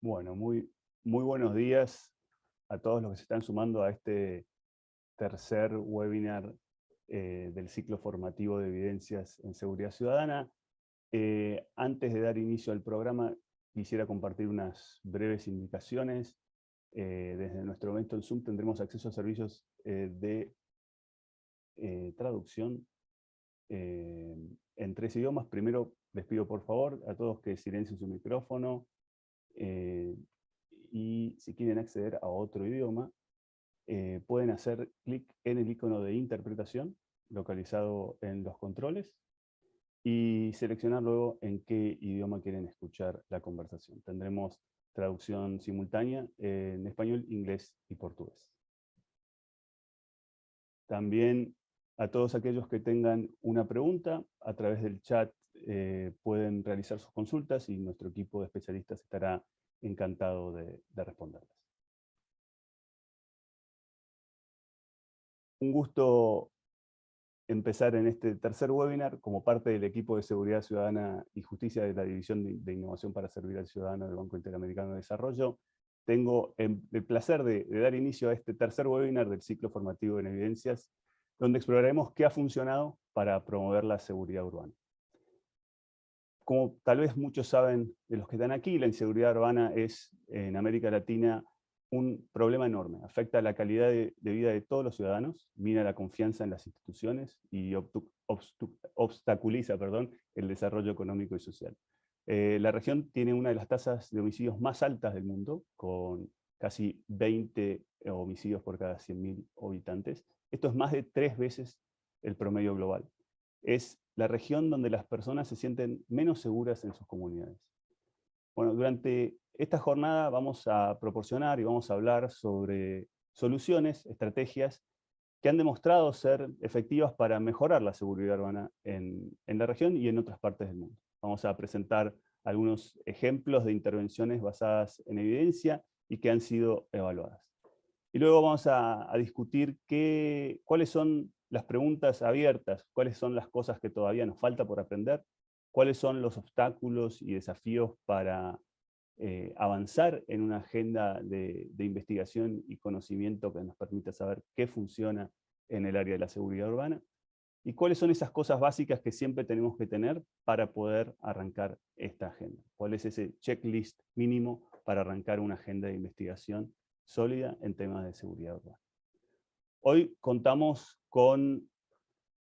Bueno, muy buenos días a todos los que se están sumando a este tercer webinar del ciclo formativo de evidencias en seguridad ciudadana. Antes de dar inicio al programa, quisiera compartir unas breves indicaciones. Desde nuestro evento en Zoom tendremos acceso a servicios de traducción en 3 idiomas. Primero, les pido por favor a todos que silencien su micrófono, y si quieren acceder a otro idioma, pueden hacer clic en el icono de interpretación localizado en los controles y seleccionar luego en qué idioma quieren escuchar la conversación. Tendremos traducción simultánea en español, inglés y portugués. También a todos aquellos que tengan una pregunta, a través del chat pueden realizar sus consultas y nuestro equipo de especialistas estará encantado de responderlas. Un gusto empezar en este tercer webinar como parte del equipo de Seguridad Ciudadana y Justicia de la División de Innovación para Servir al Ciudadano del Banco Interamericano de Desarrollo. Tengo el placer de dar inicio a este tercer webinar del ciclo formativo en evidencias, donde exploraremos qué ha funcionado para promover la seguridad urbana. Como tal vez muchos saben de los que están aquí, la inseguridad urbana es en América Latina un problema enorme. Afecta la calidad de vida de todos los ciudadanos, mina la confianza en las instituciones y obstaculiza el desarrollo económico y social. La región tiene una de las tasas de homicidios más altas del mundo, con casi 20 homicidios por cada 100.000 habitantes. Esto es más de 3 veces el promedio global. Es la región donde las personas se sienten menos seguras en sus comunidades. Bueno, durante esta jornada vamos a proporcionar y vamos a hablar sobre soluciones, estrategias que han demostrado ser efectivas para mejorar la seguridad urbana en la región y en otras partes del mundo. Vamos a presentar algunos ejemplos de intervenciones basadas en evidencia y que han sido evaluadas. Y luego vamos a discutir cuáles son las preguntas abiertas, cuáles son las cosas que todavía nos falta por aprender, cuáles son los obstáculos y desafíos para avanzar en una agenda de investigación y conocimiento que nos permita saber qué funciona en el área de la seguridad urbana, y cuáles son esas cosas básicas que siempre tenemos que tener para poder arrancar esta agenda. ¿Cuál es ese checklist mínimo para arrancar una agenda de investigación sólida en temas de seguridad urbana? Hoy contamos con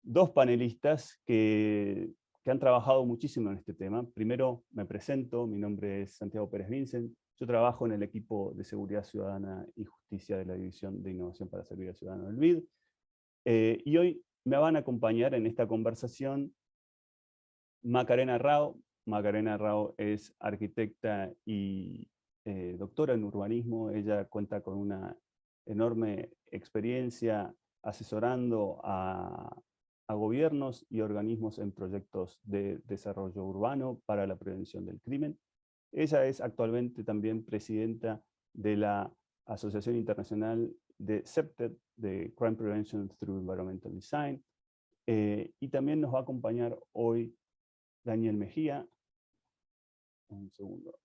2 panelistas que han trabajado muchísimo en este tema. Primero me presento, mi nombre es Santiago Pérez Vincent, yo trabajo en el equipo de Seguridad Ciudadana y Justicia de la División de Innovación para Servir al Ciudadano del BID, y hoy me van a acompañar en esta conversación Macarena Rao. Macarena Rao es arquitecta y doctora en urbanismo. Ella cuenta con una enorme experiencia asesorando a gobiernos y organismos en proyectos de desarrollo urbano para la prevención del crimen. Ella es actualmente también presidenta de la Asociación Internacional de CEPTED, de Crime Prevention Through Environmental Design, y también nos va a acompañar hoy Daniel Mejía. Un segundo.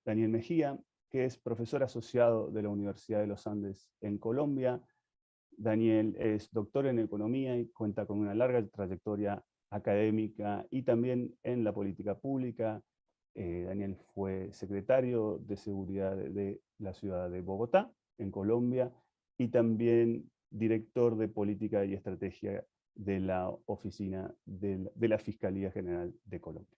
Daniel Mejía, que es profesor asociado de la Universidad de los Andes en Colombia. Daniel es doctor en economía y cuenta con una larga trayectoria académica y también en la política pública. Daniel fue secretario de Seguridad de la ciudad de Bogotá, en Colombia, y también director de Política y Estrategia de la Oficina de la Fiscalía General de Colombia.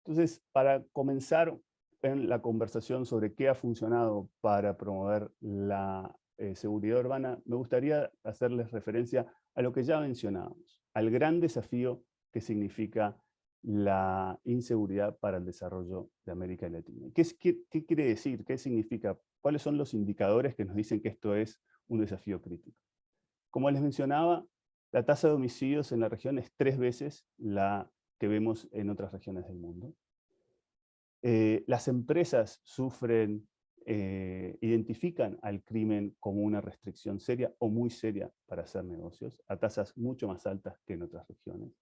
Entonces, para comenzar en la conversación sobre qué ha funcionado para promover la seguridad urbana, me gustaría hacerles referencia a lo que ya mencionábamos, al gran desafío que significa la inseguridad para el desarrollo de América Latina. ¿Qué quiere decir? ¿Qué significa? ¿Cuáles son los indicadores que nos dicen que esto es un desafío crítico? Como les mencionaba, la tasa de homicidios en la región es 3 veces la que vemos en otras regiones del mundo. Las empresas identifican al crimen como una restricción seria o muy seria para hacer negocios, a tasas mucho más altas que en otras regiones.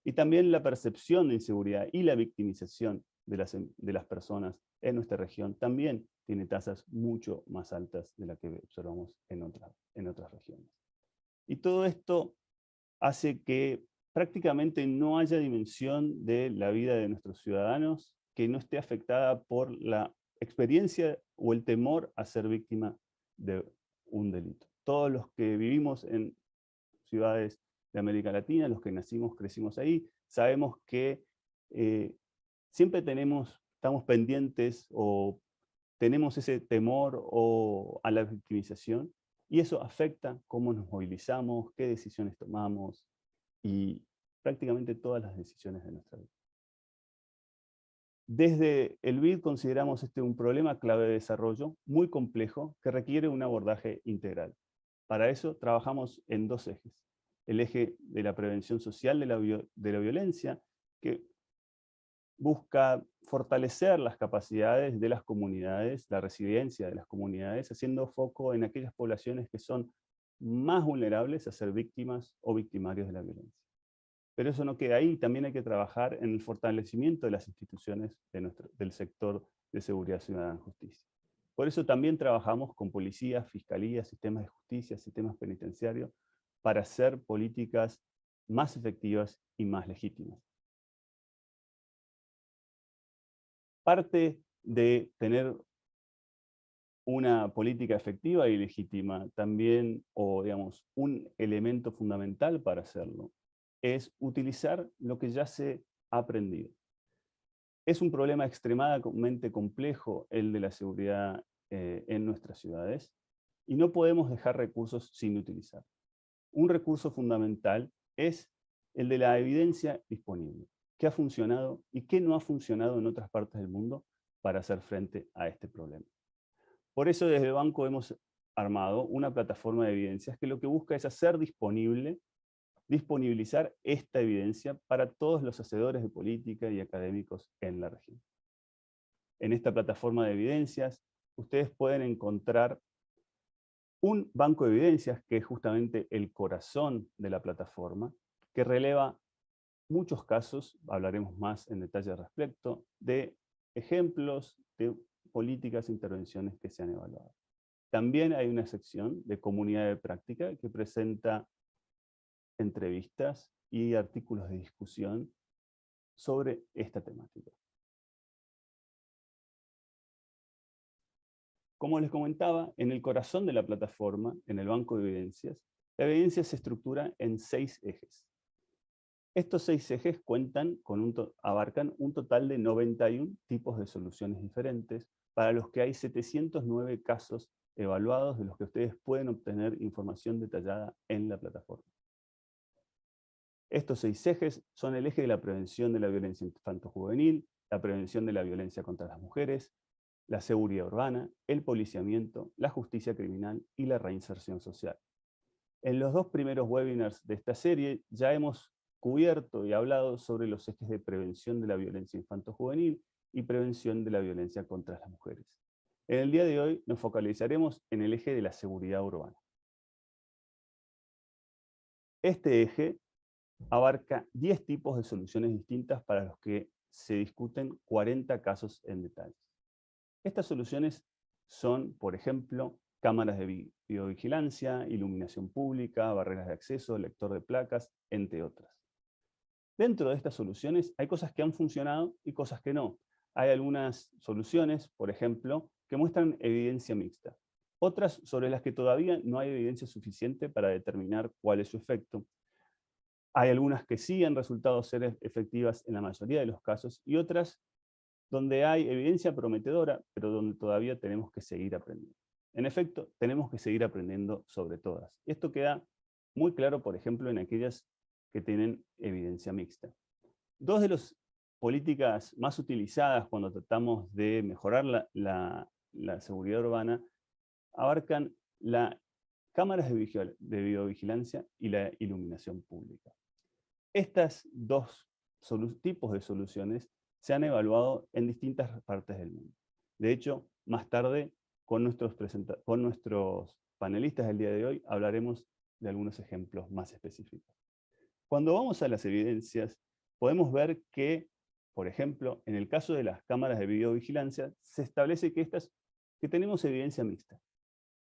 Y también la percepción de inseguridad y la victimización de las personas en nuestra región también tiene tasas mucho más altas de las que observamos en otras regiones. Y todo esto hace que prácticamente no haya dimensión de la vida de nuestros ciudadanos que no esté afectada por la experiencia o el temor a ser víctima de un delito. Todos los que vivimos en ciudades de América Latina, los que nacimos, crecimos ahí, sabemos que siempre estamos pendientes o tenemos ese temor a la victimización, y eso afecta cómo nos movilizamos, qué decisiones tomamos y prácticamente todas las decisiones de nuestra vida. Desde el BID consideramos este un problema clave de desarrollo muy complejo que requiere un abordaje integral. Para eso trabajamos en dos ejes. El eje de la prevención social de la violencia, que busca fortalecer las capacidades de las comunidades, la resiliencia de las comunidades, haciendo foco en aquellas poblaciones que son más vulnerables a ser víctimas o victimarios de la violencia. Pero eso no queda ahí, también hay que trabajar en el fortalecimiento de las instituciones del sector de seguridad ciudadana y justicia. Por eso también trabajamos con policías, fiscalías, sistemas de justicia, sistemas penitenciarios, para hacer políticas más efectivas y más legítimas. Parte de tener una política efectiva y legítima también, o digamos, un elemento fundamental para hacerlo, es utilizar lo que ya se ha aprendido. Es un problema extremadamente complejo el de la seguridad en nuestras ciudades, y no podemos dejar recursos sin utilizar. Un recurso fundamental es el de la evidencia disponible, qué ha funcionado y qué no ha funcionado en otras partes del mundo para hacer frente a este problema. Por eso desde el banco hemos armado una plataforma de evidencias que lo que busca es hacer disponibilizar esta evidencia para todos los hacedores de política y académicos en la región. En esta plataforma de evidencias, ustedes pueden encontrar un banco de evidencias que es justamente el corazón de la plataforma, que releva muchos casos, hablaremos más en detalle al respecto, de ejemplos de políticas e intervenciones que se han evaluado. También hay una sección de comunidad de práctica que presenta entrevistas y artículos de discusión sobre esta temática. Como les comentaba, en el corazón de la plataforma, en el banco de evidencias, la evidencia se estructura en 6 ejes. Estos 6 ejes abarcan un total de 91 tipos de soluciones diferentes, para los que hay 709 casos evaluados, de los que ustedes pueden obtener información detallada en la plataforma. Estos 6 ejes son el eje de la prevención de la violencia infanto-juvenil, la prevención de la violencia contra las mujeres, la seguridad urbana, el policiamiento, la justicia criminal y la reinserción social. En los 2 primeros webinars de esta serie ya hemos cubierto y hablado sobre los ejes de prevención de la violencia infanto-juvenil y prevención de la violencia contra las mujeres. En el día de hoy nos focalizaremos en el eje de la seguridad urbana. Este eje abarca 10 tipos de soluciones distintas para los que se discuten 40 casos en detalle. Estas soluciones son, por ejemplo, cámaras de videovigilancia, iluminación pública, barreras de acceso, lector de placas, entre otras. Dentro de estas soluciones hay cosas que han funcionado y cosas que no. Hay algunas soluciones, por ejemplo, que muestran evidencia mixta. Otras sobre las que todavía no hay evidencia suficiente para determinar cuál es su efecto. Hay algunas que sí han resultado ser efectivas en la mayoría de los casos, y otras donde hay evidencia prometedora, pero donde todavía tenemos que seguir aprendiendo. En efecto, tenemos que seguir aprendiendo sobre todas. Esto queda muy claro, por ejemplo, en aquellas que tienen evidencia mixta. 2 de las políticas más utilizadas cuando tratamos de mejorar la seguridad urbana abarcan las cámaras de videovigilancia y la iluminación pública. Estos 2 tipos de soluciones se han evaluado en distintas partes del mundo. De hecho, más tarde, con nuestros panelistas del día de hoy, hablaremos de algunos ejemplos más específicos. Cuando vamos a las evidencias, podemos ver que, por ejemplo, en el caso de las cámaras de videovigilancia, se establece que tenemos evidencia mixta.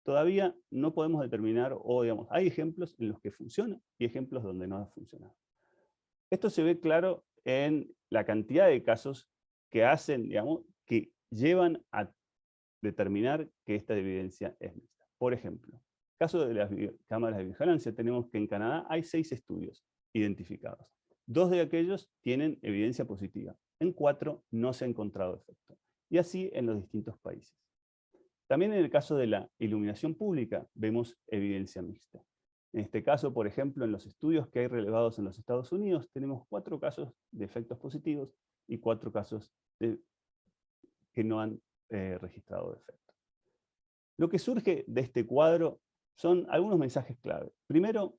Todavía no podemos determinar, o digamos, hay ejemplos en los que funciona y ejemplos donde no ha funcionado. Esto se ve claro en la cantidad de casos que hacen, digamos, que llevan a determinar que esta evidencia es mixta. Por ejemplo, en el caso de las cámaras de vigilancia, tenemos que en Canadá hay 6 estudios identificados. 2 de aquellos tienen evidencia positiva. En 4 no se ha encontrado efecto. Y así en los distintos países. También en el caso de la iluminación pública vemos evidencia mixta. En este caso, por ejemplo, en los estudios que hay relevados en los Estados Unidos, tenemos 4 casos de efectos positivos y 4 casos que no han registrado efecto. Lo que surge de este cuadro son algunos mensajes clave. Primero,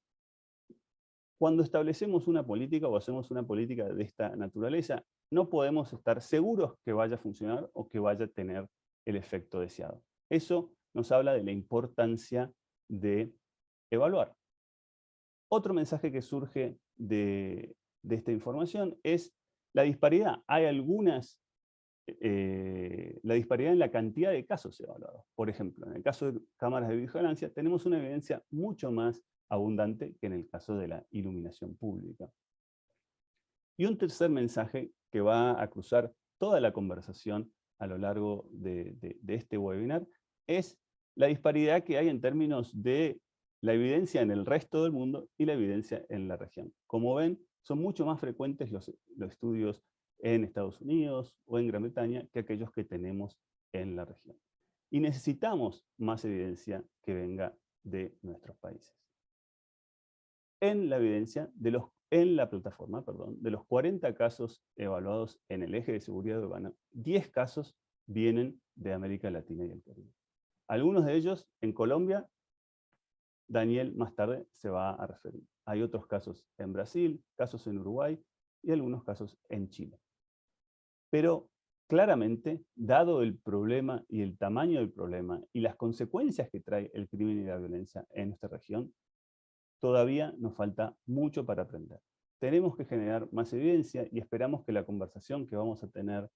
cuando establecemos una política o hacemos una política de esta naturaleza, no podemos estar seguros que vaya a funcionar o que vaya a tener el efecto deseado. Eso nos habla de la importancia de evaluar. Otro mensaje que surge de esta información es la disparidad. Hay la disparidad en la cantidad de casos evaluados. Por ejemplo, en el caso de cámaras de vigilancia tenemos una evidencia mucho más abundante que en el caso de la iluminación pública. Y un tercer mensaje que va a cruzar toda la conversación a lo largo de este webinar es la disparidad que hay en términos de la evidencia en el resto del mundo y la evidencia en la región. Como ven, son mucho más frecuentes los estudios en Estados Unidos o en Gran Bretaña que aquellos que tenemos en la región. Y necesitamos más evidencia que venga de nuestros países. En la evidencia, en la plataforma, de los 40 casos evaluados en el eje de seguridad urbana, 10 casos vienen de América Latina y el Caribe. Algunos de ellos en Colombia, Daniel más tarde se va a referir. Hay otros casos en Brasil, casos en Uruguay y algunos casos en Chile. Pero claramente, dado el problema y el tamaño del problema y las consecuencias que trae el crimen y la violencia en nuestra región, todavía nos falta mucho para aprender. Tenemos que generar más evidencia y esperamos que la conversación que vamos a tener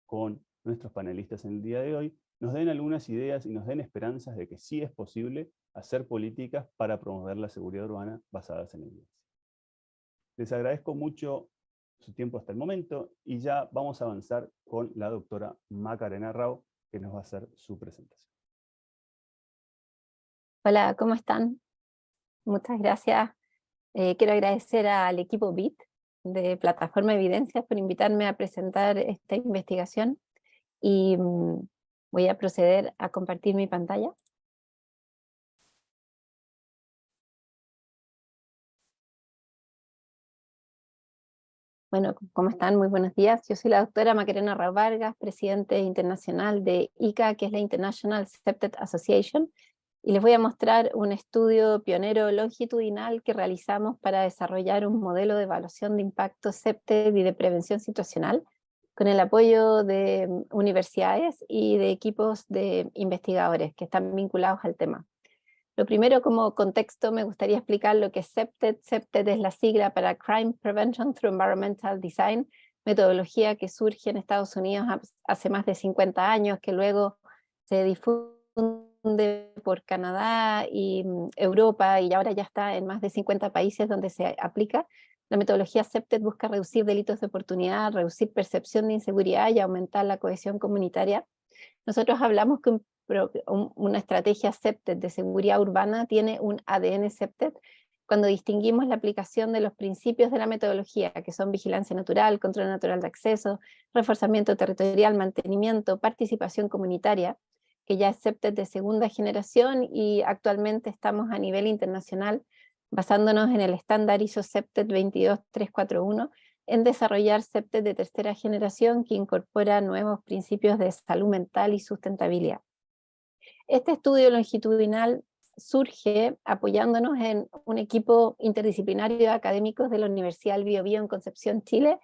con nuestros panelistas en el día de hoy nos den algunas ideas y nos den esperanzas de que sí es posible hacer políticas para promover la seguridad urbana basadas en evidencia. Les agradezco mucho su tiempo hasta el momento y ya vamos a avanzar con la doctora Macarena Rao, que nos va a hacer su presentación. Hola, ¿cómo están? Muchas gracias. Quiero agradecer al equipo BIT de Plataforma Evidencias por invitarme a presentar esta investigación y voy a proceder a compartir mi pantalla. Bueno, ¿cómo están? Muy buenos días. Yo soy la doctora Macarena Rao Vargas, presidente internacional de ICA, que es la International Septet Association, y les voy a mostrar un estudio pionero longitudinal que realizamos para desarrollar un modelo de evaluación de impacto Septet y de prevención situacional, con el apoyo de universidades y de equipos de investigadores que están vinculados al tema. Lo primero, como contexto, me gustaría explicar lo que es Septet. Septet es la sigla para Crime Prevention Through Environmental Design, metodología que surge en Estados Unidos hace más de 50 años, que luego se difunde por Canadá y Europa, y ahora ya está en más de 50 países donde se aplica. La metodología Septet busca reducir delitos de oportunidad, reducir percepción de inseguridad y aumentar la cohesión comunitaria. Nosotros hablamos que una estrategia Septet de seguridad urbana tiene un ADN Septet cuando distinguimos la aplicación de los principios de la metodología, que son vigilancia natural, control natural de acceso, reforzamiento territorial, mantenimiento, participación comunitaria, que ya es Septet de segunda generación, y actualmente estamos a nivel internacional basándonos en el estándar ISO Septet 22341, en desarrollar Septet de tercera generación que incorpora nuevos principios de salud mental y sustentabilidad. Este estudio longitudinal surge apoyándonos en un equipo interdisciplinario de académicos de la Universidad del Biobío en Concepción, Chile,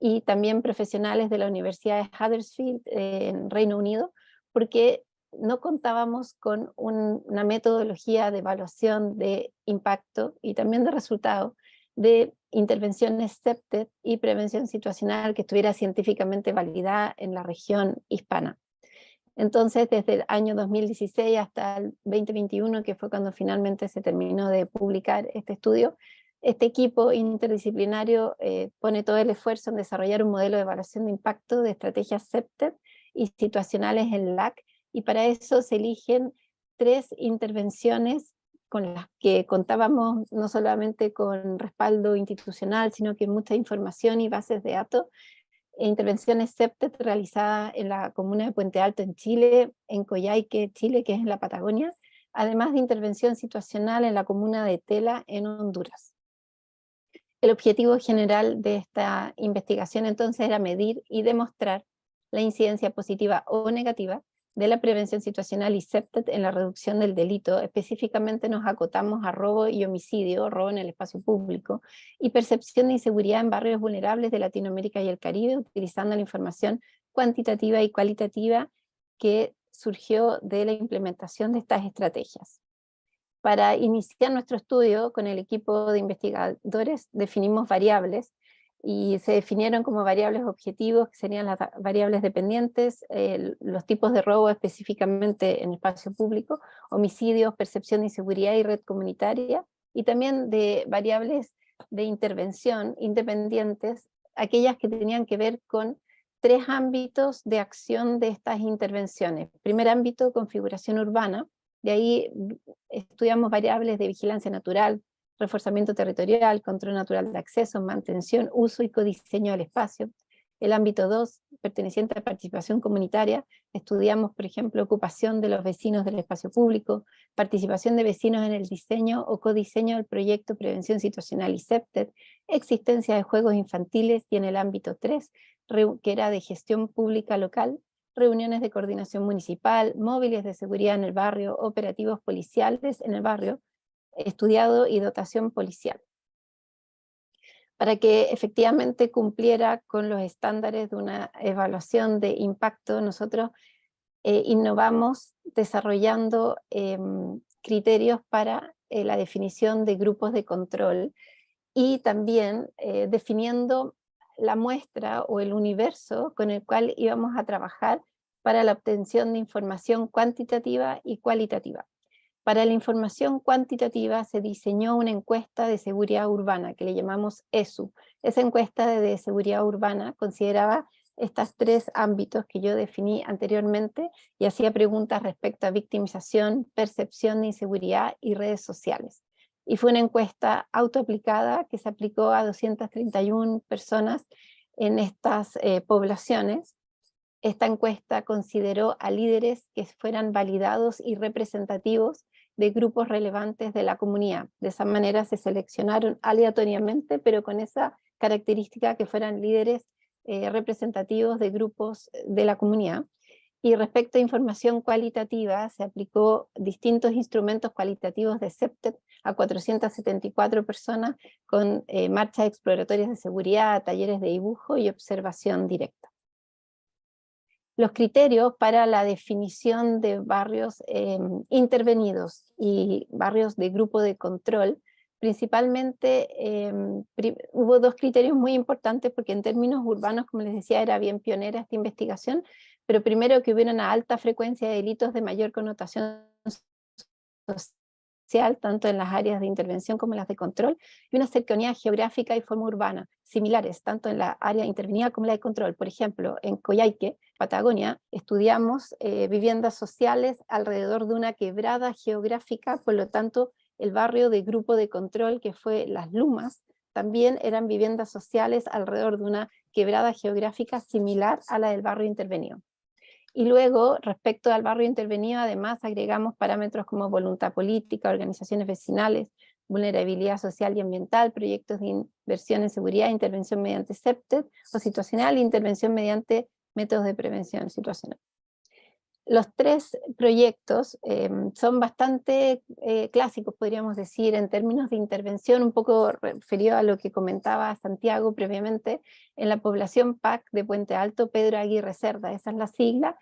y también profesionales de la Universidad de Huddersfield en Reino Unido, porque no contábamos con una metodología de evaluación de impacto y también de resultados de intervenciones CEPTED y prevención situacional que estuviera científicamente validada en la región hispana. Entonces, desde el año 2016 hasta el 2021, que fue cuando finalmente se terminó de publicar este estudio, este equipo interdisciplinario pone todo el esfuerzo en desarrollar un modelo de evaluación de impacto de estrategias CEPTED y situacionales en LAC, y para eso se eligen 3 intervenciones con las que contábamos no solamente con respaldo institucional, sino que mucha información y bases de datos, intervenciones CEPTED realizadas en la comuna de Puente Alto en Chile, en Coyhaique, Chile, que es en la Patagonia, además de intervención situacional en la comuna de Tela, en Honduras. El objetivo general de esta investigación entonces era medir y demostrar la incidencia positiva o negativa de la prevención situacional y CEPTED en la reducción del delito. Específicamente nos acotamos a robo y homicidio, robo en el espacio público, y percepción de inseguridad en barrios vulnerables de Latinoamérica y el Caribe, utilizando la información cuantitativa y cualitativa que surgió de la implementación de estas estrategias. Para iniciar nuestro estudio con el equipo de investigadores definimos variables, y se definieron como variables objetivos, que serían las variables dependientes, los tipos de robo específicamente en espacio público, homicidios, percepción de inseguridad y red comunitaria, y también de variables de intervención independientes, aquellas que tenían que ver con 3 ámbitos de acción de estas intervenciones. Primer ámbito, configuración urbana. De ahí estudiamos variables de vigilancia natural, reforzamiento territorial, control natural de acceso, mantención, uso y codiseño del espacio. El ámbito 2, perteneciente a participación comunitaria, estudiamos, por ejemplo, ocupación de los vecinos del espacio público, participación de vecinos en el diseño o codiseño del proyecto Prevención Situacional y CEPTED, existencia de juegos infantiles, y en el ámbito 3, que era de gestión pública local, reuniones de coordinación municipal, móviles de seguridad en el barrio, operativos policiales en el barrio, estudiado y dotación policial. Para que efectivamente cumpliera con los estándares de una evaluación de impacto, nosotros innovamos desarrollando criterios para la definición de grupos de control, y también definiendo la muestra o el universo con el cual íbamos a trabajar para la obtención de información cuantitativa y cualitativa. Para la información cuantitativa se diseñó una encuesta de seguridad urbana que le llamamos ESU. Esa encuesta de seguridad urbana consideraba estos 3 ámbitos que yo definí anteriormente y hacía preguntas respecto a victimización, percepción de inseguridad y redes sociales. Y fue una encuesta autoaplicada que se aplicó a 231 personas en estas poblaciones. Esta encuesta consideró a líderes que fueran validados y representativos de grupos relevantes de la comunidad. De esa manera se seleccionaron aleatoriamente, pero con esa característica que fueran líderes representativos de grupos de la comunidad. Y respecto a información cualitativa, se aplicó distintos instrumentos cualitativos de CEPTED a 474 personas con marchas exploratorias de seguridad, talleres de dibujo y observación directa. Los criterios para la definición de barrios intervenidos y barrios de grupo de control, principalmente hubo 2 criterios muy importantes, porque en términos urbanos, como les decía, era bien pionera esta investigación, pero primero que hubiera una alta frecuencia de delitos de mayor connotación social, tanto en las áreas de intervención como en las de control, y una cercanía geográfica y forma urbana, similares, tanto en la área intervenida como la de control. Por ejemplo, en Coyhaique, Patagonia, estudiamos viviendas sociales alrededor de una quebrada geográfica, por lo tanto, el barrio de grupo de control, que fue Las Lumas, también eran viviendas sociales alrededor de una quebrada geográfica similar a la del barrio intervenido. Y luego, respecto al barrio intervenido, además agregamos parámetros como voluntad política, organizaciones vecinales, vulnerabilidad social y ambiental, proyectos de inversión en seguridad, intervención mediante CEPTED o situacional, intervención mediante métodos de prevención situacional. Los 3 proyectos son bastante clásicos, podríamos decir, en términos de intervención, un poco referido a lo que comentaba Santiago previamente. En la población PAC de Puente Alto, Pedro Aguirre Cerda, esa es la sigla,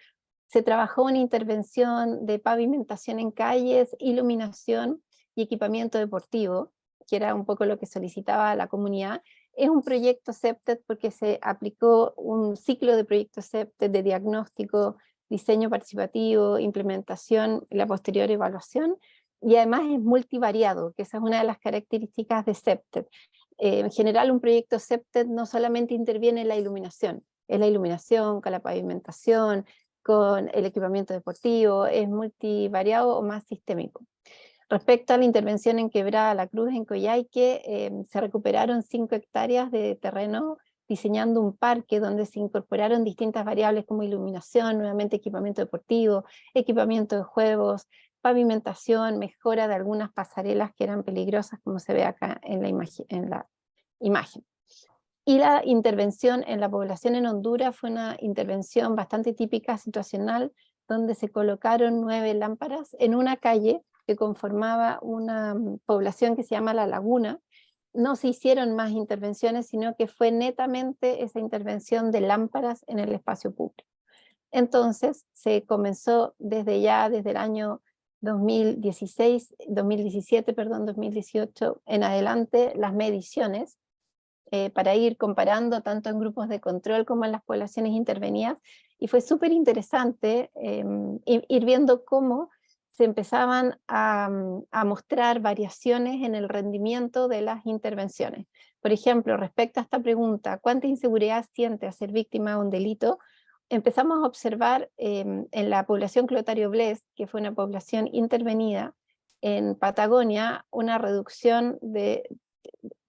se trabajó una intervención de pavimentación en calles, iluminación y equipamiento deportivo. que era un poco lo que solicitaba la comunidad. Es un proyecto CEPTED porque se aplicó un ciclo de proyectos CEPTED de diagnóstico, diseño participativo, implementación y la posterior evaluación, y además es multivariado, que esa es una de las características de CEPTED. En general un proyecto CEPTED no solamente interviene en la iluminación, es la iluminación, con la pavimentación, con el equipamiento deportivo, es multivariado o más sistémico. Respecto a la intervención en Quebrada La Cruz, en Coyhaique, se recuperaron 5 hectáreas de terreno diseñando un parque donde se incorporaron distintas variables como iluminación, nuevamente equipamiento deportivo, equipamiento de juegos, pavimentación, mejora de algunas pasarelas que eran peligrosas, como se ve acá en la imagen. Y la intervención en la población en Honduras fue una intervención bastante típica, situacional, donde se colocaron 9 lámparas en una calle que conformaba una población que se llama La Laguna. No se hicieron más intervenciones, sino que fue netamente esa intervención de lámparas en el espacio público. Entonces se comenzó desde el año 2018 en adelante las mediciones, para ir comparando tanto en grupos de control como en las poblaciones intervenidas, y fue súper interesante ir viendo cómo se empezaban a mostrar variaciones en el rendimiento de las intervenciones. Por ejemplo, respecto a esta pregunta, ¿cuánta inseguridad siente a ser víctima de un delito? Empezamos a observar en la población Clotario Bles, que fue una población intervenida en Patagonia, una reducción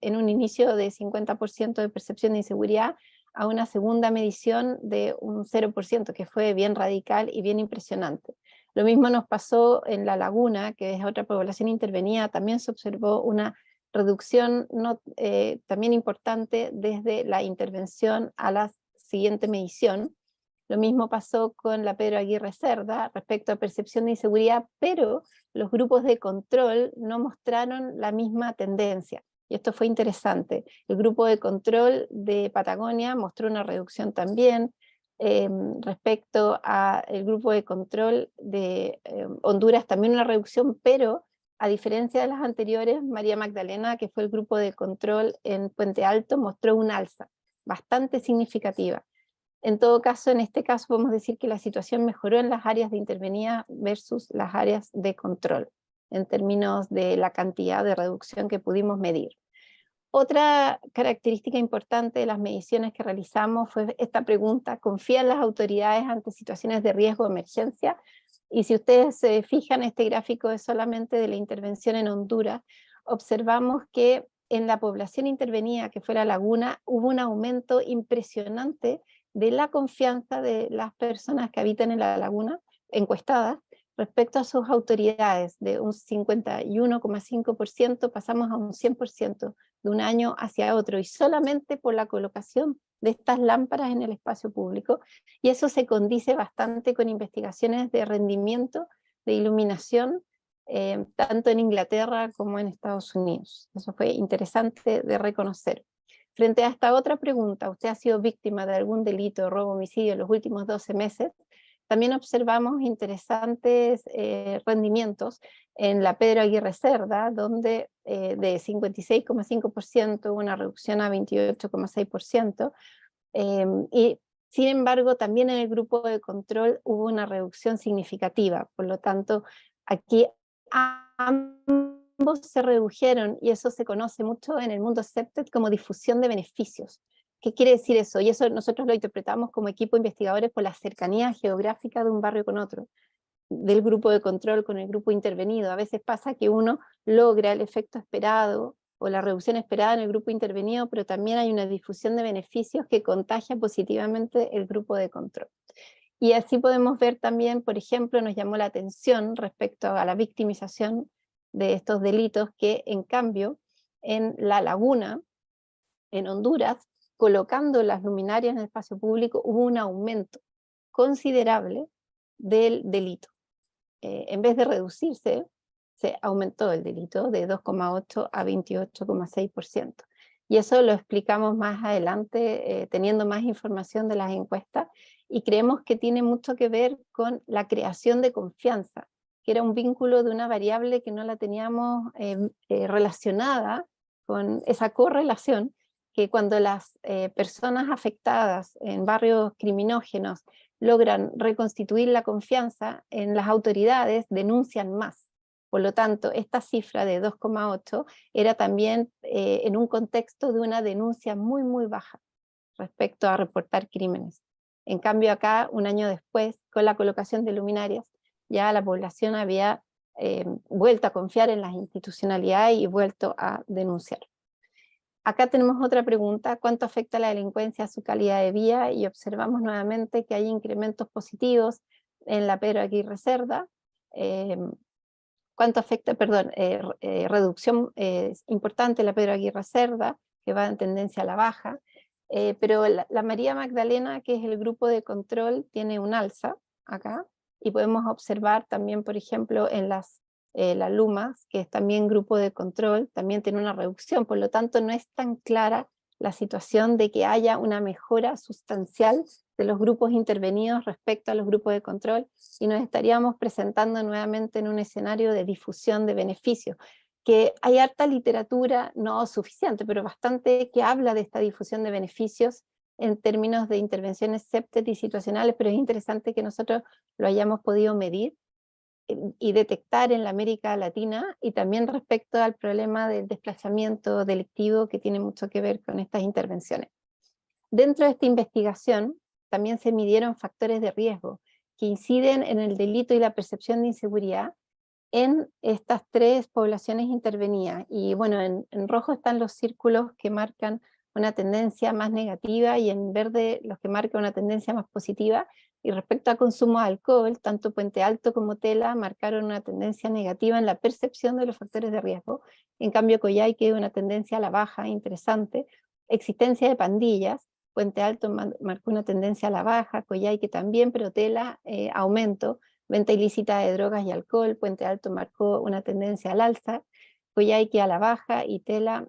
en un inicio de 50% de percepción de inseguridad a una segunda medición de un 0%, que fue bien radical y bien impresionante. Lo mismo nos pasó en La Laguna, que es otra población intervenida, también se observó una reducción también importante desde la intervención a la siguiente medición. Lo mismo pasó con la Pedro Aguirre Cerda respecto a percepción de inseguridad, pero los grupos de control no mostraron la misma tendencia. Y esto fue interesante. El grupo de control de Patagonia mostró una reducción también. Respecto al grupo de control de Honduras, también una reducción, pero a diferencia de las anteriores, María Magdalena, que fue el grupo de control en Puente Alto, mostró un alza bastante significativa. En todo caso, en este caso podemos decir que la situación mejoró en las áreas de intervenida versus las áreas de control, en términos de la cantidad de reducción que pudimos medir. Otra característica importante de las mediciones que realizamos fue esta pregunta: ¿confían las autoridades ante situaciones de riesgo o emergencia? Y si ustedes se fijan, este gráfico es solamente de la intervención en Honduras. Observamos que en la población intervenida, que fue La Laguna, hubo un aumento impresionante de la confianza de las personas que habitan en La Laguna, encuestadas, respecto a sus autoridades. De un 51,5% pasamos a un 100% de un año hacia otro, y solamente por la colocación de estas lámparas en el espacio público, y eso se condice bastante con investigaciones de rendimiento de iluminación, tanto en Inglaterra como en Estados Unidos. Eso fue interesante de reconocer. Frente a esta otra pregunta, ¿usted ha sido víctima de algún delito, robo, homicidio en los últimos 12 meses? También observamos interesantes rendimientos en la Pedro Aguirre Cerda, donde de 56,5% hubo una reducción a 28,6%, y sin embargo también en el grupo de control hubo una reducción significativa. Por lo tanto, aquí ambos se redujeron, y eso se conoce mucho en el mundo CEPTED como difusión de beneficios. ¿Qué quiere decir eso? Y eso nosotros lo interpretamos como equipo de investigadores por la cercanía geográfica de un barrio con otro, del grupo de control con el grupo intervenido. A veces pasa que uno logra el efecto esperado o la reducción esperada en el grupo intervenido, pero también hay una difusión de beneficios que contagia positivamente el grupo de control. Y así podemos ver también, por ejemplo, nos llamó la atención respecto a la victimización de estos delitos, que en cambio en La Laguna, en Honduras, colocando las luminarias en el espacio público, hubo un aumento considerable del delito. En vez de reducirse, se aumentó el delito de 2,8 a 28,6%. Y eso lo explicamos más adelante, teniendo más información de las encuestas, y creemos que tiene mucho que ver con la creación de confianza que era un vínculo de una variable que no la teníamos relacionada con esa correlación, que cuando las personas afectadas en barrios criminógenos logran reconstituir la confianza en las autoridades, denuncian más. Por lo tanto, esta cifra de 2,8 era también en un contexto de una denuncia muy, muy baja respecto a reportar crímenes. En cambio acá, un año después, con la colocación de luminarias, ya la población había vuelto a confiar en las institucionalidades y vuelto a denunciar. Acá tenemos otra pregunta: ¿cuánto afecta la delincuencia a su calidad de vida? Y observamos nuevamente que hay incrementos positivos en la Pedro Aguirre Cerda. ¿Cuánto afecta, perdón, reducción importante en la Pedro Aguirre Cerda, que va en tendencia a la baja, pero la María Magdalena, que es el grupo de control, tiene un alza acá, y podemos observar también, por ejemplo, en la Lumas, que es también grupo de control, también tiene una reducción. Por lo tanto no es tan clara la situación de que haya una mejora sustancial de los grupos intervenidos respecto a los grupos de control, y nos estaríamos presentando nuevamente en un escenario de difusión de beneficios, que hay harta literatura, no suficiente, pero bastante, que habla de esta difusión de beneficios en términos de intervenciones CEPTET y situacionales, pero es interesante que nosotros lo hayamos podido medir y detectar en la América Latina, y también respecto al problema del desplazamiento delictivo, que tiene mucho que ver con estas intervenciones. Dentro de esta investigación también se midieron factores de riesgo que inciden en el delito y la percepción de inseguridad en estas tres poblaciones intervenidas. Y bueno, en rojo están los círculos que marcan una tendencia más negativa, y en verde los que marcan una tendencia más positiva. Y respecto a consumo de alcohol, tanto Puente Alto como Tela marcaron una tendencia negativa en la percepción de los factores de riesgo. En cambio Coyhaique una tendencia a la baja, interesante. Existencia de pandillas: Puente Alto marcó una tendencia a la baja, Coyhaique también, pero Tela aumento. Venta ilícita de drogas y alcohol: Puente Alto marcó una tendencia al alza, Coyhaique a la baja, y Tela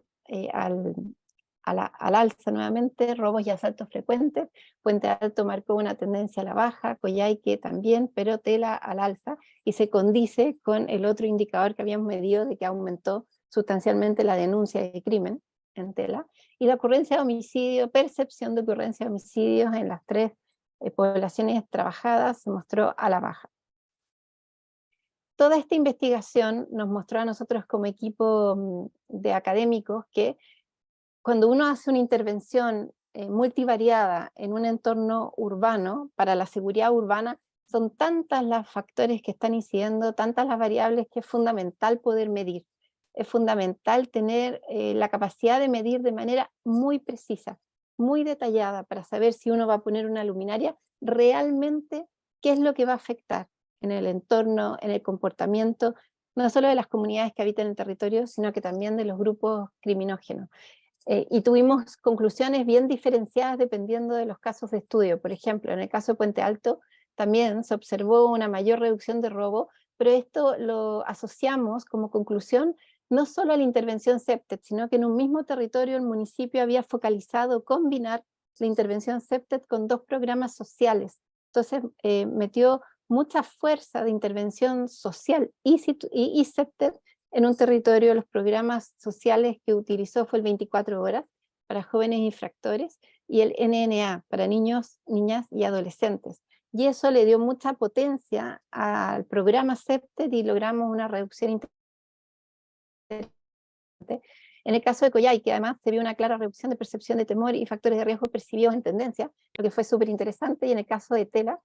al alza nuevamente. Robos y asaltos frecuentes: Puente Alto marcó una tendencia a la baja, Coyhaique también, pero Tela al alza, y se condice con el otro indicador que habíamos medido, de que aumentó sustancialmente la denuncia de crimen en Tela. Y la ocurrencia de homicidio, percepción de ocurrencia de homicidios en las tres poblaciones trabajadas, se mostró a la baja. Toda esta investigación nos mostró a nosotros como equipo de académicos que cuando uno hace una intervención multivariada en un entorno urbano, para la seguridad urbana, son tantas los factores que están incidiendo, tantas las variables, que es fundamental poder medir. Es fundamental tener la capacidad de medir de manera muy precisa, muy detallada, para saber si uno va a poner una luminaria, realmente qué es lo que va a afectar en el entorno, en el comportamiento, no solo de las comunidades que habitan el territorio, sino que también de los grupos criminógenos. Y tuvimos conclusiones bien diferenciadas dependiendo de los casos de estudio. Por ejemplo, en el caso de Puente Alto también se observó una mayor reducción de robo, pero esto lo asociamos como conclusión no solo a la intervención CEPTET, sino que en un mismo territorio el municipio había focalizado combinar la intervención CEPTET con dos programas sociales. Entonces metió mucha fuerza de intervención social y CEPTET en un territorio. Los programas sociales que utilizó fue el 24 horas para jóvenes infractores, y el NNA para niños, niñas y adolescentes. Y eso le dio mucha potencia al programa CEPTET, y logramos una reducción interesante. En el caso de Coyhaique, además, se vio una clara reducción de percepción de temor y factores de riesgo percibidos en tendencia, lo que fue súper interesante. Y en el caso de Tela,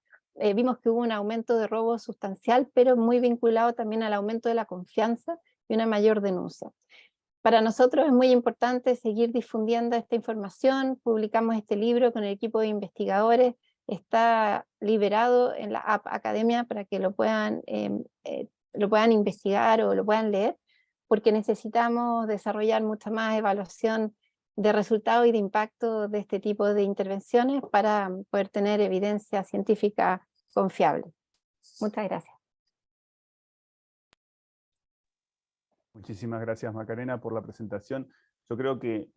vimos que hubo un aumento de robo sustancial, pero muy vinculado también al aumento de la confianza y una mayor denuncia. Para nosotros es muy importante seguir difundiendo esta información. Publicamos este libro con el equipo de investigadores, está liberado en la App Academia para que lo puedan investigar o lo puedan leer, porque necesitamos desarrollar mucha más evaluación de resultados y de impacto de este tipo de intervenciones para poder tener evidencia científica confiable. Muchas gracias. Muchísimas gracias, Macarena, por la presentación. Yo creo que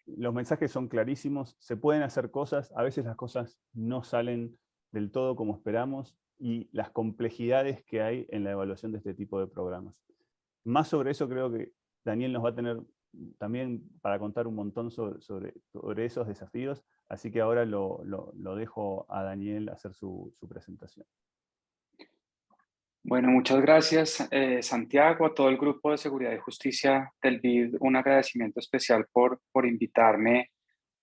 los mensajes son clarísimos, se pueden hacer cosas, a veces las cosas no salen del todo como esperamos, y las complejidades que hay en la evaluación de este tipo de programas. Más sobre eso creo que Daniel nos va a tener también para contar un montón sobre esos desafíos, así que ahora lo dejo a Daniel hacer su presentación. Bueno, muchas gracias, Santiago, a todo el grupo de Seguridad y Justicia del BID, un agradecimiento especial por invitarme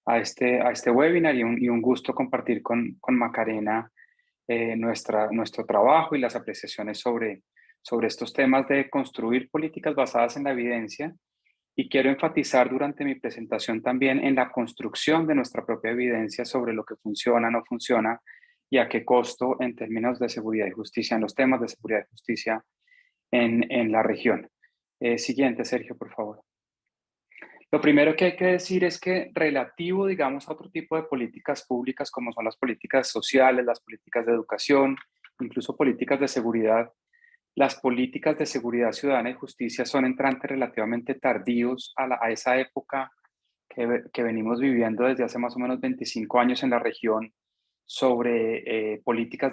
a este webinar y un gusto compartir con Macarena nuestro trabajo y las apreciaciones sobre estos temas de construir políticas basadas en la evidencia. Y quiero enfatizar durante mi presentación también en la construcción de nuestra propia evidencia sobre lo que funciona, no funciona y a qué costo en términos de seguridad y justicia, en los temas de seguridad y justicia en la región. Siguiente, Sergio, por favor. Lo primero que hay que decir es que relativo, digamos, a otro tipo de políticas públicas, como son las políticas sociales, las políticas de educación, incluso políticas de seguridad, las políticas de seguridad ciudadana y justicia son entrantes relativamente tardíos a esa época que venimos viviendo desde hace más o menos 25 años en la región sobre políticas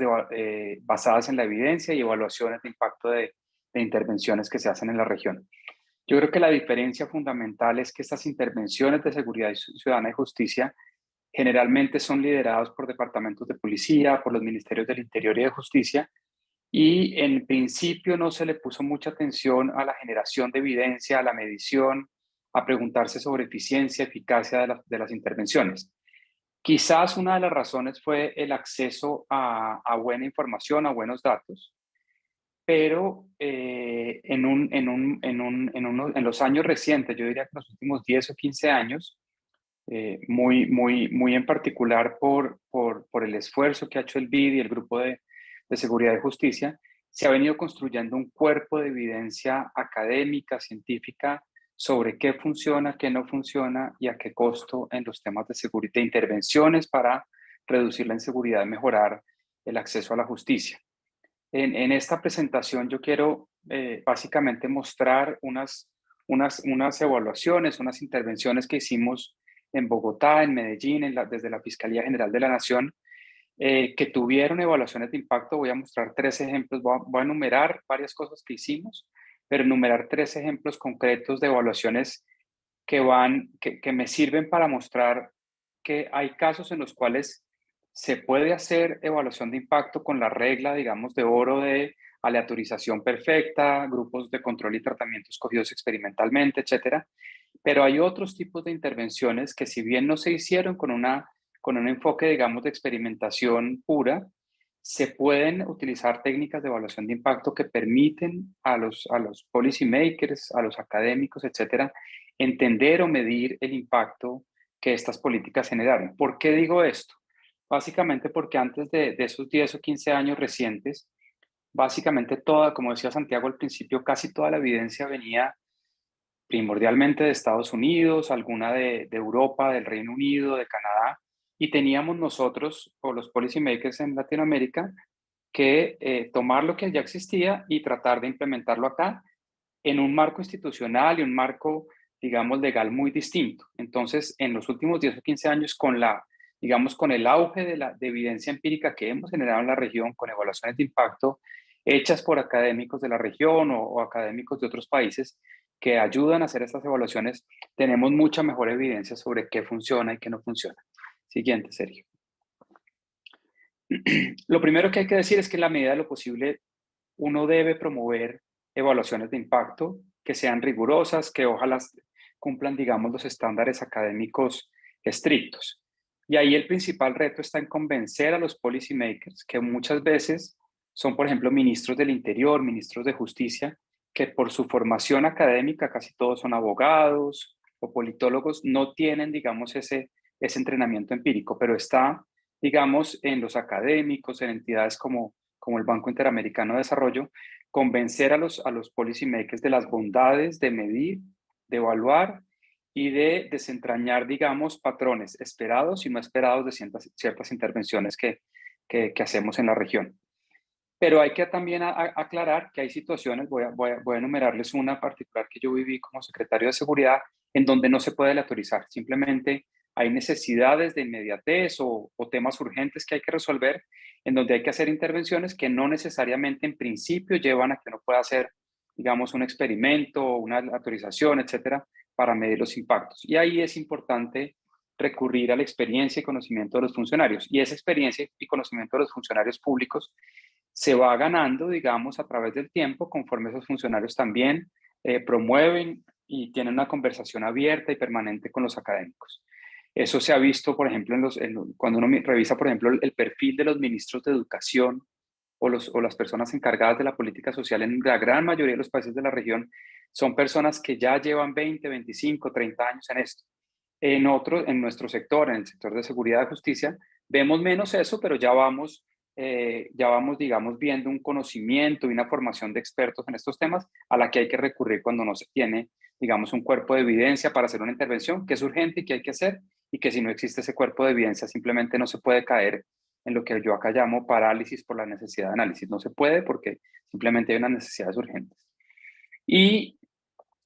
basadas en la evidencia y evaluaciones de impacto de intervenciones que se hacen en la región. Yo creo que la diferencia fundamental es que estas intervenciones de seguridad ciudadana y justicia generalmente son lideradas por departamentos de policía, por los ministerios del Interior y de Justicia, y en principio no se le puso mucha atención a la generación de evidencia, a la medición, a preguntarse sobre eficiencia, eficacia de las intervenciones. Quizás una de las razones fue el acceso a buena información, a buenos datos, pero en los años recientes, yo diría que en los últimos 10 o 15 años, muy en particular por el esfuerzo que ha hecho el BID y el Grupo de Seguridad y Justicia, se ha venido construyendo un cuerpo de evidencia académica, científica, sobre qué funciona, qué no funciona y a qué costo en los temas de seguridad, de intervenciones para reducir la inseguridad y mejorar el acceso a la justicia. En esta presentación yo quiero básicamente mostrar unas evaluaciones, unas intervenciones que hicimos en Bogotá, en Medellín, desde la Fiscalía General de la Nación, que tuvieron evaluaciones de impacto. Voy a mostrar 3 ejemplos, voy a enumerar varias cosas que hicimos, pero enumerar 3 ejemplos concretos de evaluaciones que me sirven para mostrar que hay casos en los cuales se puede hacer evaluación de impacto con la regla, digamos, de oro de aleatorización perfecta, grupos de control y tratamiento escogidos experimentalmente, etcétera. Pero hay otros tipos de intervenciones que, si bien no se hicieron con un enfoque, digamos, de experimentación pura, se pueden utilizar técnicas de evaluación de impacto que permiten a los policy makers, a los académicos, etcétera, entender o medir el impacto que estas políticas generaron. ¿Por qué digo esto? Básicamente porque antes de esos 10 o 15 años recientes, básicamente toda, como decía Santiago al principio, casi toda la evidencia venía primordialmente de Estados Unidos, alguna de Europa, del Reino Unido, de Canadá, y teníamos nosotros, o los policymakers en Latinoamérica, que tomar lo que ya existía y tratar de implementarlo acá en un marco institucional y un marco, digamos, legal muy distinto. Entonces, en los últimos 10 o 15 años, con el auge de evidencia empírica que hemos generado en la región, con evaluaciones de impacto hechas por académicos de la región o académicos de otros países que ayudan a hacer estas evaluaciones, tenemos mucha mejor evidencia sobre qué funciona y qué no funciona. Siguiente, Sergio. Lo primero que hay que decir es que en la medida de lo posible uno debe promover evaluaciones de impacto que sean rigurosas, que ojalá cumplan, digamos, los estándares académicos estrictos. Y ahí el principal reto está en convencer a los policy makers, que muchas veces son, por ejemplo, ministros del Interior, ministros de Justicia, que por su formación académica, casi todos son abogados o politólogos, no tienen, digamos, ese entrenamiento empírico, pero está, digamos, en los académicos, en entidades como el Banco Interamericano de Desarrollo, convencer a los policy makers de las bondades de medir, de evaluar y de desentrañar, digamos, patrones esperados y no esperados de ciertas intervenciones que hacemos en la región. Pero hay que también aclarar que hay situaciones, voy a enumerarles una particular que yo viví como secretario de Seguridad, en donde no se puede aleatorizar. Simplemente hay necesidades de inmediatez o temas urgentes que hay que resolver, en donde hay que hacer intervenciones que no necesariamente en principio llevan a que uno pueda hacer, digamos, un experimento, una autorización, etcétera, para medir los impactos. Y ahí es importante recurrir a la experiencia y conocimiento de los funcionarios. Y esa experiencia y conocimiento de los funcionarios públicos se va ganando, digamos, a través del tiempo, conforme esos funcionarios también promueven y tienen una conversación abierta y permanente con los académicos. Eso se ha visto, por ejemplo, cuando uno revisa, por ejemplo, el perfil de los ministros de educación o las personas encargadas de la política social en la gran mayoría de los países de la región, son personas que ya llevan 20, 25, 30 años en esto. En nuestro sector, en el sector de seguridad y justicia, vemos menos eso, pero ya vamos, digamos, viendo un conocimiento y una formación de expertos en estos temas a la que hay que recurrir cuando no se tiene, digamos, un cuerpo de evidencia para hacer una intervención que es urgente y que hay que hacer, y que si no existe ese cuerpo de evidencia simplemente no se puede caer en lo que yo acá llamo parálisis por la necesidad de análisis. No se puede porque simplemente hay unas necesidades urgentes. Y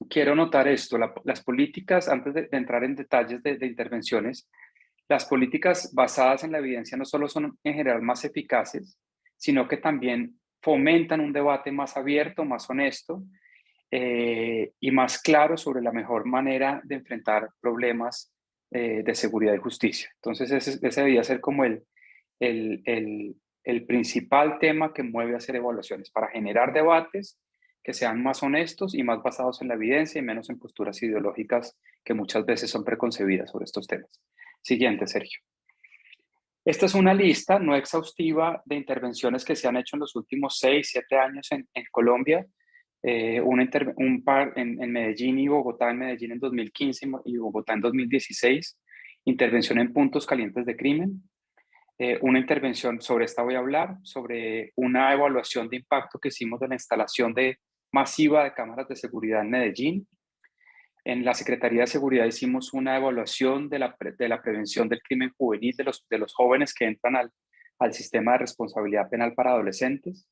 quiero notar esto, las políticas, antes de entrar en detalles de intervenciones, las políticas basadas en la evidencia no solo son en general más eficaces, sino que también fomentan un debate más abierto, más honesto y más claro sobre la mejor manera de enfrentar problemas de seguridad y justicia. Entonces ese debería ser como el principal tema que mueve a hacer evaluaciones, para generar debates que sean más honestos y más basados en la evidencia y menos en posturas ideológicas que muchas veces son preconcebidas sobre estos temas. Siguiente, Sergio. Esta es una lista no exhaustiva de intervenciones que se han hecho en los últimos 6, 7 años en Colombia. Un par en Medellín y Bogotá, en Medellín en 2015 y Bogotá en 2016. Intervención en puntos calientes de crimen. Una intervención, sobre esta voy a hablar, sobre una evaluación de impacto que hicimos de la instalación masiva de cámaras de seguridad en Medellín. En la Secretaría de Seguridad hicimos una evaluación de la prevención del crimen juvenil de los jóvenes que entran al sistema de responsabilidad penal para adolescentes.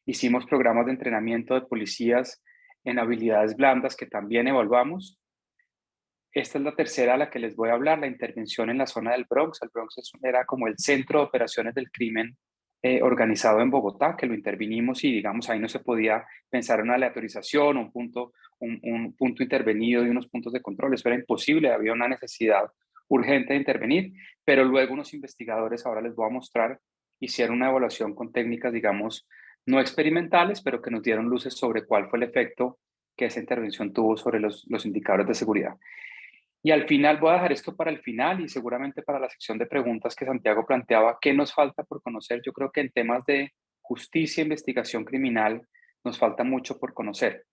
Hicimos programas de entrenamiento de policías en habilidades blandas que también evaluamos. Esta es la tercera a la que les voy a hablar, la intervención en la zona del Bronx. El Bronx era como el centro de operaciones del crimen organizado en Bogotá, que lo intervinimos y, digamos, ahí no se podía pensar en una aleatorización, un punto intervenido y unos puntos de control. Eso era imposible, había una necesidad urgente de intervenir, pero luego unos investigadores, ahora les voy a mostrar, hicieron una evaluación con técnicas, digamos, no experimentales, pero que nos dieron luces sobre cuál fue el efecto que esa intervención tuvo sobre los indicadores de seguridad. Y al final, voy a dejar esto para el final y seguramente para la sección de preguntas que Santiago planteaba, ¿qué nos falta por conocer? Yo creo que en temas de justicia e investigación criminal nos falta mucho por conocer.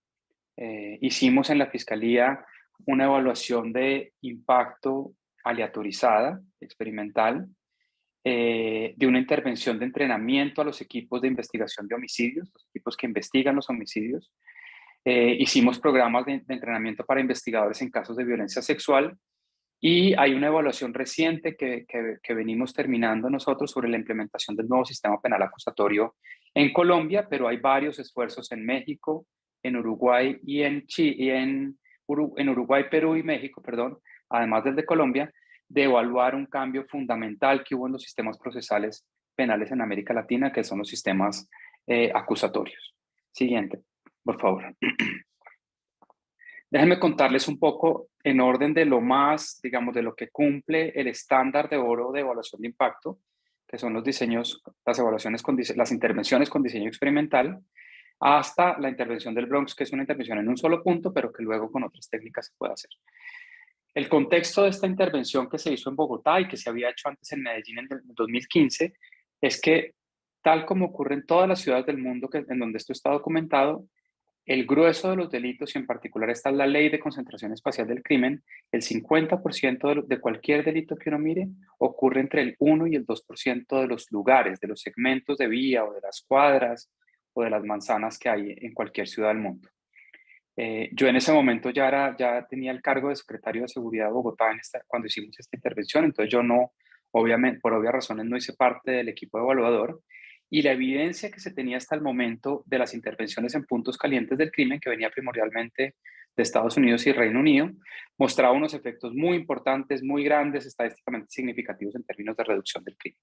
Hicimos en la Fiscalía una evaluación de impacto aleatorizada, experimental, de una intervención de entrenamiento a los equipos de investigación de homicidios, los equipos que investigan los homicidios. Hicimos programas de entrenamiento para investigadores en casos de violencia sexual y hay una evaluación reciente que venimos terminando nosotros sobre la implementación del nuevo sistema penal acusatorio en Colombia, pero hay varios esfuerzos en México, en Uruguay y en Uruguay, Perú y México, perdón, además del de Colombia, de evaluar un cambio fundamental que hubo en los sistemas procesales penales en América Latina, que son los sistemas acusatorios. Siguiente, por favor. Déjenme contarles un poco en orden de lo más, digamos, de lo que cumple el estándar de oro de evaluación de impacto, que son los diseños, las intervenciones con diseño experimental, hasta la intervención del Bronx, que es una intervención en un solo punto, pero que luego con otras técnicas se puede hacer. El contexto de esta intervención que se hizo en Bogotá y que se había hecho antes en Medellín en 2015 es que, tal como ocurre en todas las ciudades del mundo en donde esto está documentado, el grueso de los delitos, y en particular esta es la ley de concentración espacial del crimen, el 50% de cualquier delito que uno mire ocurre entre el 1 y el 2% de los lugares, de los segmentos de vía o de las cuadras o de las manzanas que hay en cualquier ciudad del mundo. Yo en ese momento ya tenía el cargo de secretario de Seguridad de Bogotá cuando hicimos esta intervención, entonces yo no, obviamente, por obvias razones no hice parte del equipo evaluador, y la evidencia que se tenía hasta el momento de las intervenciones en puntos calientes del crimen, que venía primordialmente de Estados Unidos y Reino Unido, mostraba unos efectos muy importantes, muy grandes, estadísticamente significativos en términos de reducción del crimen.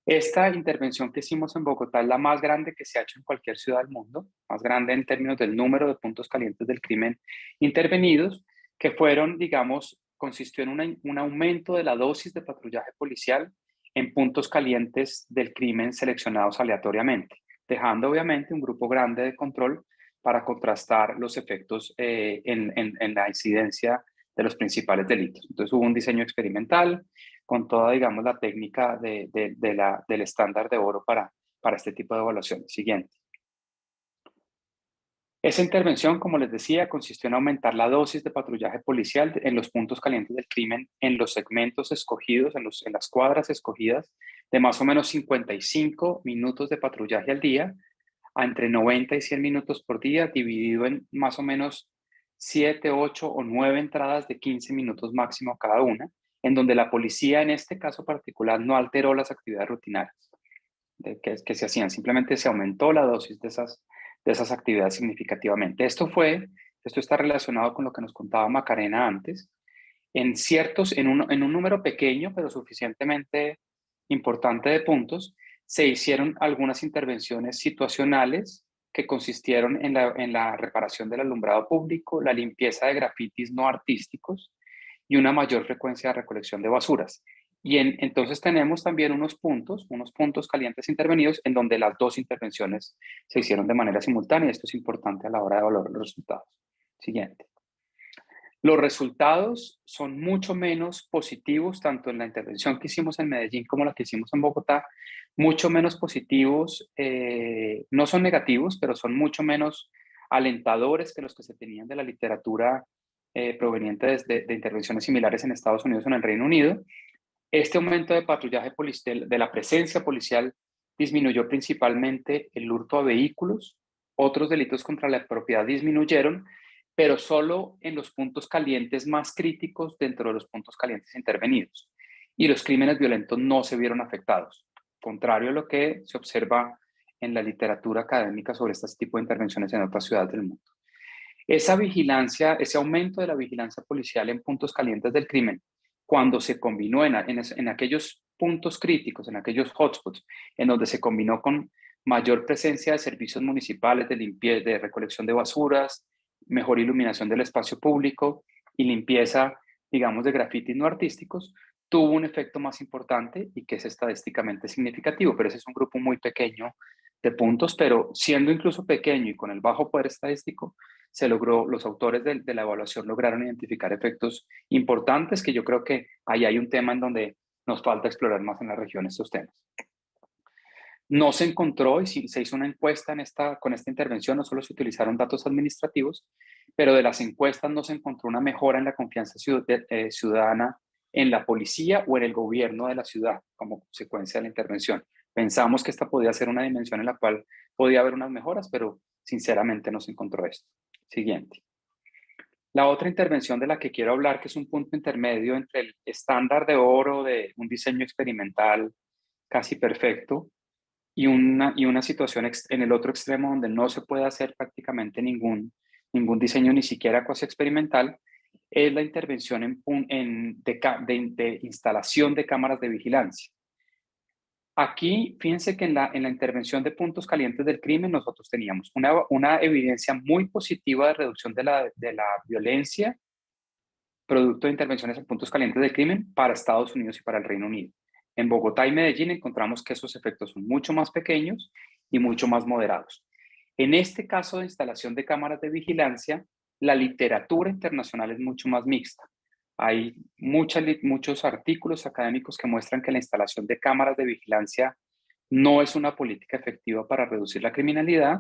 Esta intervención que hicimos en Bogotá es la más grande que se ha hecho en cualquier ciudad del mundo, más grande en términos del número de puntos calientes del crimen intervenidos, que fueron, digamos, consistió en un aumento de la dosis de patrullaje policial en puntos calientes del crimen seleccionados aleatoriamente, dejando obviamente un grupo grande de control para contrastar los efectos en la incidencia de los principales delitos. Entonces hubo un diseño experimental con toda, digamos, la técnica del estándar de oro para este tipo de evaluaciones. Siguiente. Esa intervención, como les decía, consistió en aumentar la dosis de patrullaje policial en los puntos calientes del crimen, en los segmentos escogidos, en las cuadras escogidas, de más o menos 55 minutos de patrullaje al día, a entre 90 y 100 minutos por día, dividido en más o menos 7, 8 o 9 entradas de 15 minutos máximo cada una, en donde la policía en este caso particular no alteró las actividades rutinarias que se hacían, simplemente se aumentó la dosis de esas actividades significativamente. Esto está relacionado con lo que nos contaba Macarena antes. En un número pequeño, pero suficientemente importante de puntos, se hicieron algunas intervenciones situacionales que consistieron en la reparación del alumbrado público, la limpieza de grafitis no artísticos y una mayor frecuencia de recolección de basuras. Y entonces tenemos también unos puntos calientes intervenidos en donde las dos intervenciones se hicieron de manera simultánea. Esto es importante a la hora de evaluar los resultados. Siguiente. Los resultados son mucho menos positivos, tanto en la intervención que hicimos en Medellín como la que hicimos en Bogotá, mucho menos positivos, no son negativos, pero son mucho menos alentadores que los que se tenían de la literatura proveniente de intervenciones similares en Estados Unidos o en el Reino Unido. Este aumento de patrullaje policial, de la presencia policial, disminuyó principalmente el hurto a vehículos, otros delitos contra la propiedad disminuyeron, pero solo en los puntos calientes más críticos dentro de los puntos calientes intervenidos. Y los crímenes violentos no se vieron afectados, contrario a lo que se observa en la literatura académica sobre este tipo de intervenciones en otras ciudades del mundo. Esa vigilancia, ese aumento de la vigilancia policial en puntos calientes del crimen, cuando se combinó en aquellos puntos críticos, en aquellos hotspots, en donde se combinó con mayor presencia de servicios municipales de limpieza, de recolección de basuras, mejor iluminación del espacio público y limpieza, digamos, de grafitis no artísticos, tuvo un efecto más importante y que es estadísticamente significativo, pero ese es un grupo muy pequeño de puntos, pero siendo incluso pequeño y con el bajo poder estadístico, los autores de la evaluación lograron identificar efectos importantes que yo creo que ahí hay un tema en donde nos falta explorar más en la región estos temas. No se encontró, y se hizo una encuesta con esta intervención, no solo se utilizaron datos administrativos, pero de las encuestas no se encontró una mejora en la confianza ciudadana en la policía o en el gobierno de la ciudad como consecuencia de la intervención. Pensamos que esta podía ser una dimensión en la cual podía haber unas mejoras, pero sinceramente no se encontró esto. Siguiente. La otra intervención de la que quiero hablar, que es un punto intermedio entre el estándar de oro de un diseño experimental casi perfecto y una situación en el otro extremo donde no se puede hacer prácticamente ningún diseño, ni siquiera cuasi experimental, es la intervención de instalación de cámaras de vigilancia. Aquí, fíjense que en la intervención de puntos calientes del crimen nosotros teníamos una evidencia muy positiva de reducción de la violencia producto de intervenciones en puntos calientes del crimen para Estados Unidos y para el Reino Unido. En Bogotá y Medellín encontramos que esos efectos son mucho más pequeños y mucho más moderados. En este caso de instalación de cámaras de vigilancia, la literatura internacional es mucho más mixta. Hay muchos artículos académicos que muestran que la instalación de cámaras de vigilancia no es una política efectiva para reducir la criminalidad,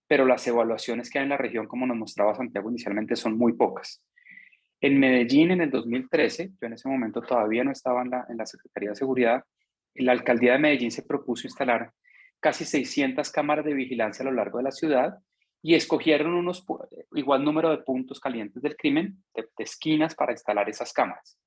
pero las evaluaciones que hay en la región, como nos mostraba Santiago inicialmente, son muy pocas. En Medellín, en el 2013, yo en ese momento todavía no estaba en la Secretaría de Seguridad, la alcaldía de Medellín se propuso instalar casi 600 cámaras de vigilancia a lo largo de la ciudad y escogieron igual número de puntos calientes del crimen, de esquinas para instalar esas cámaras.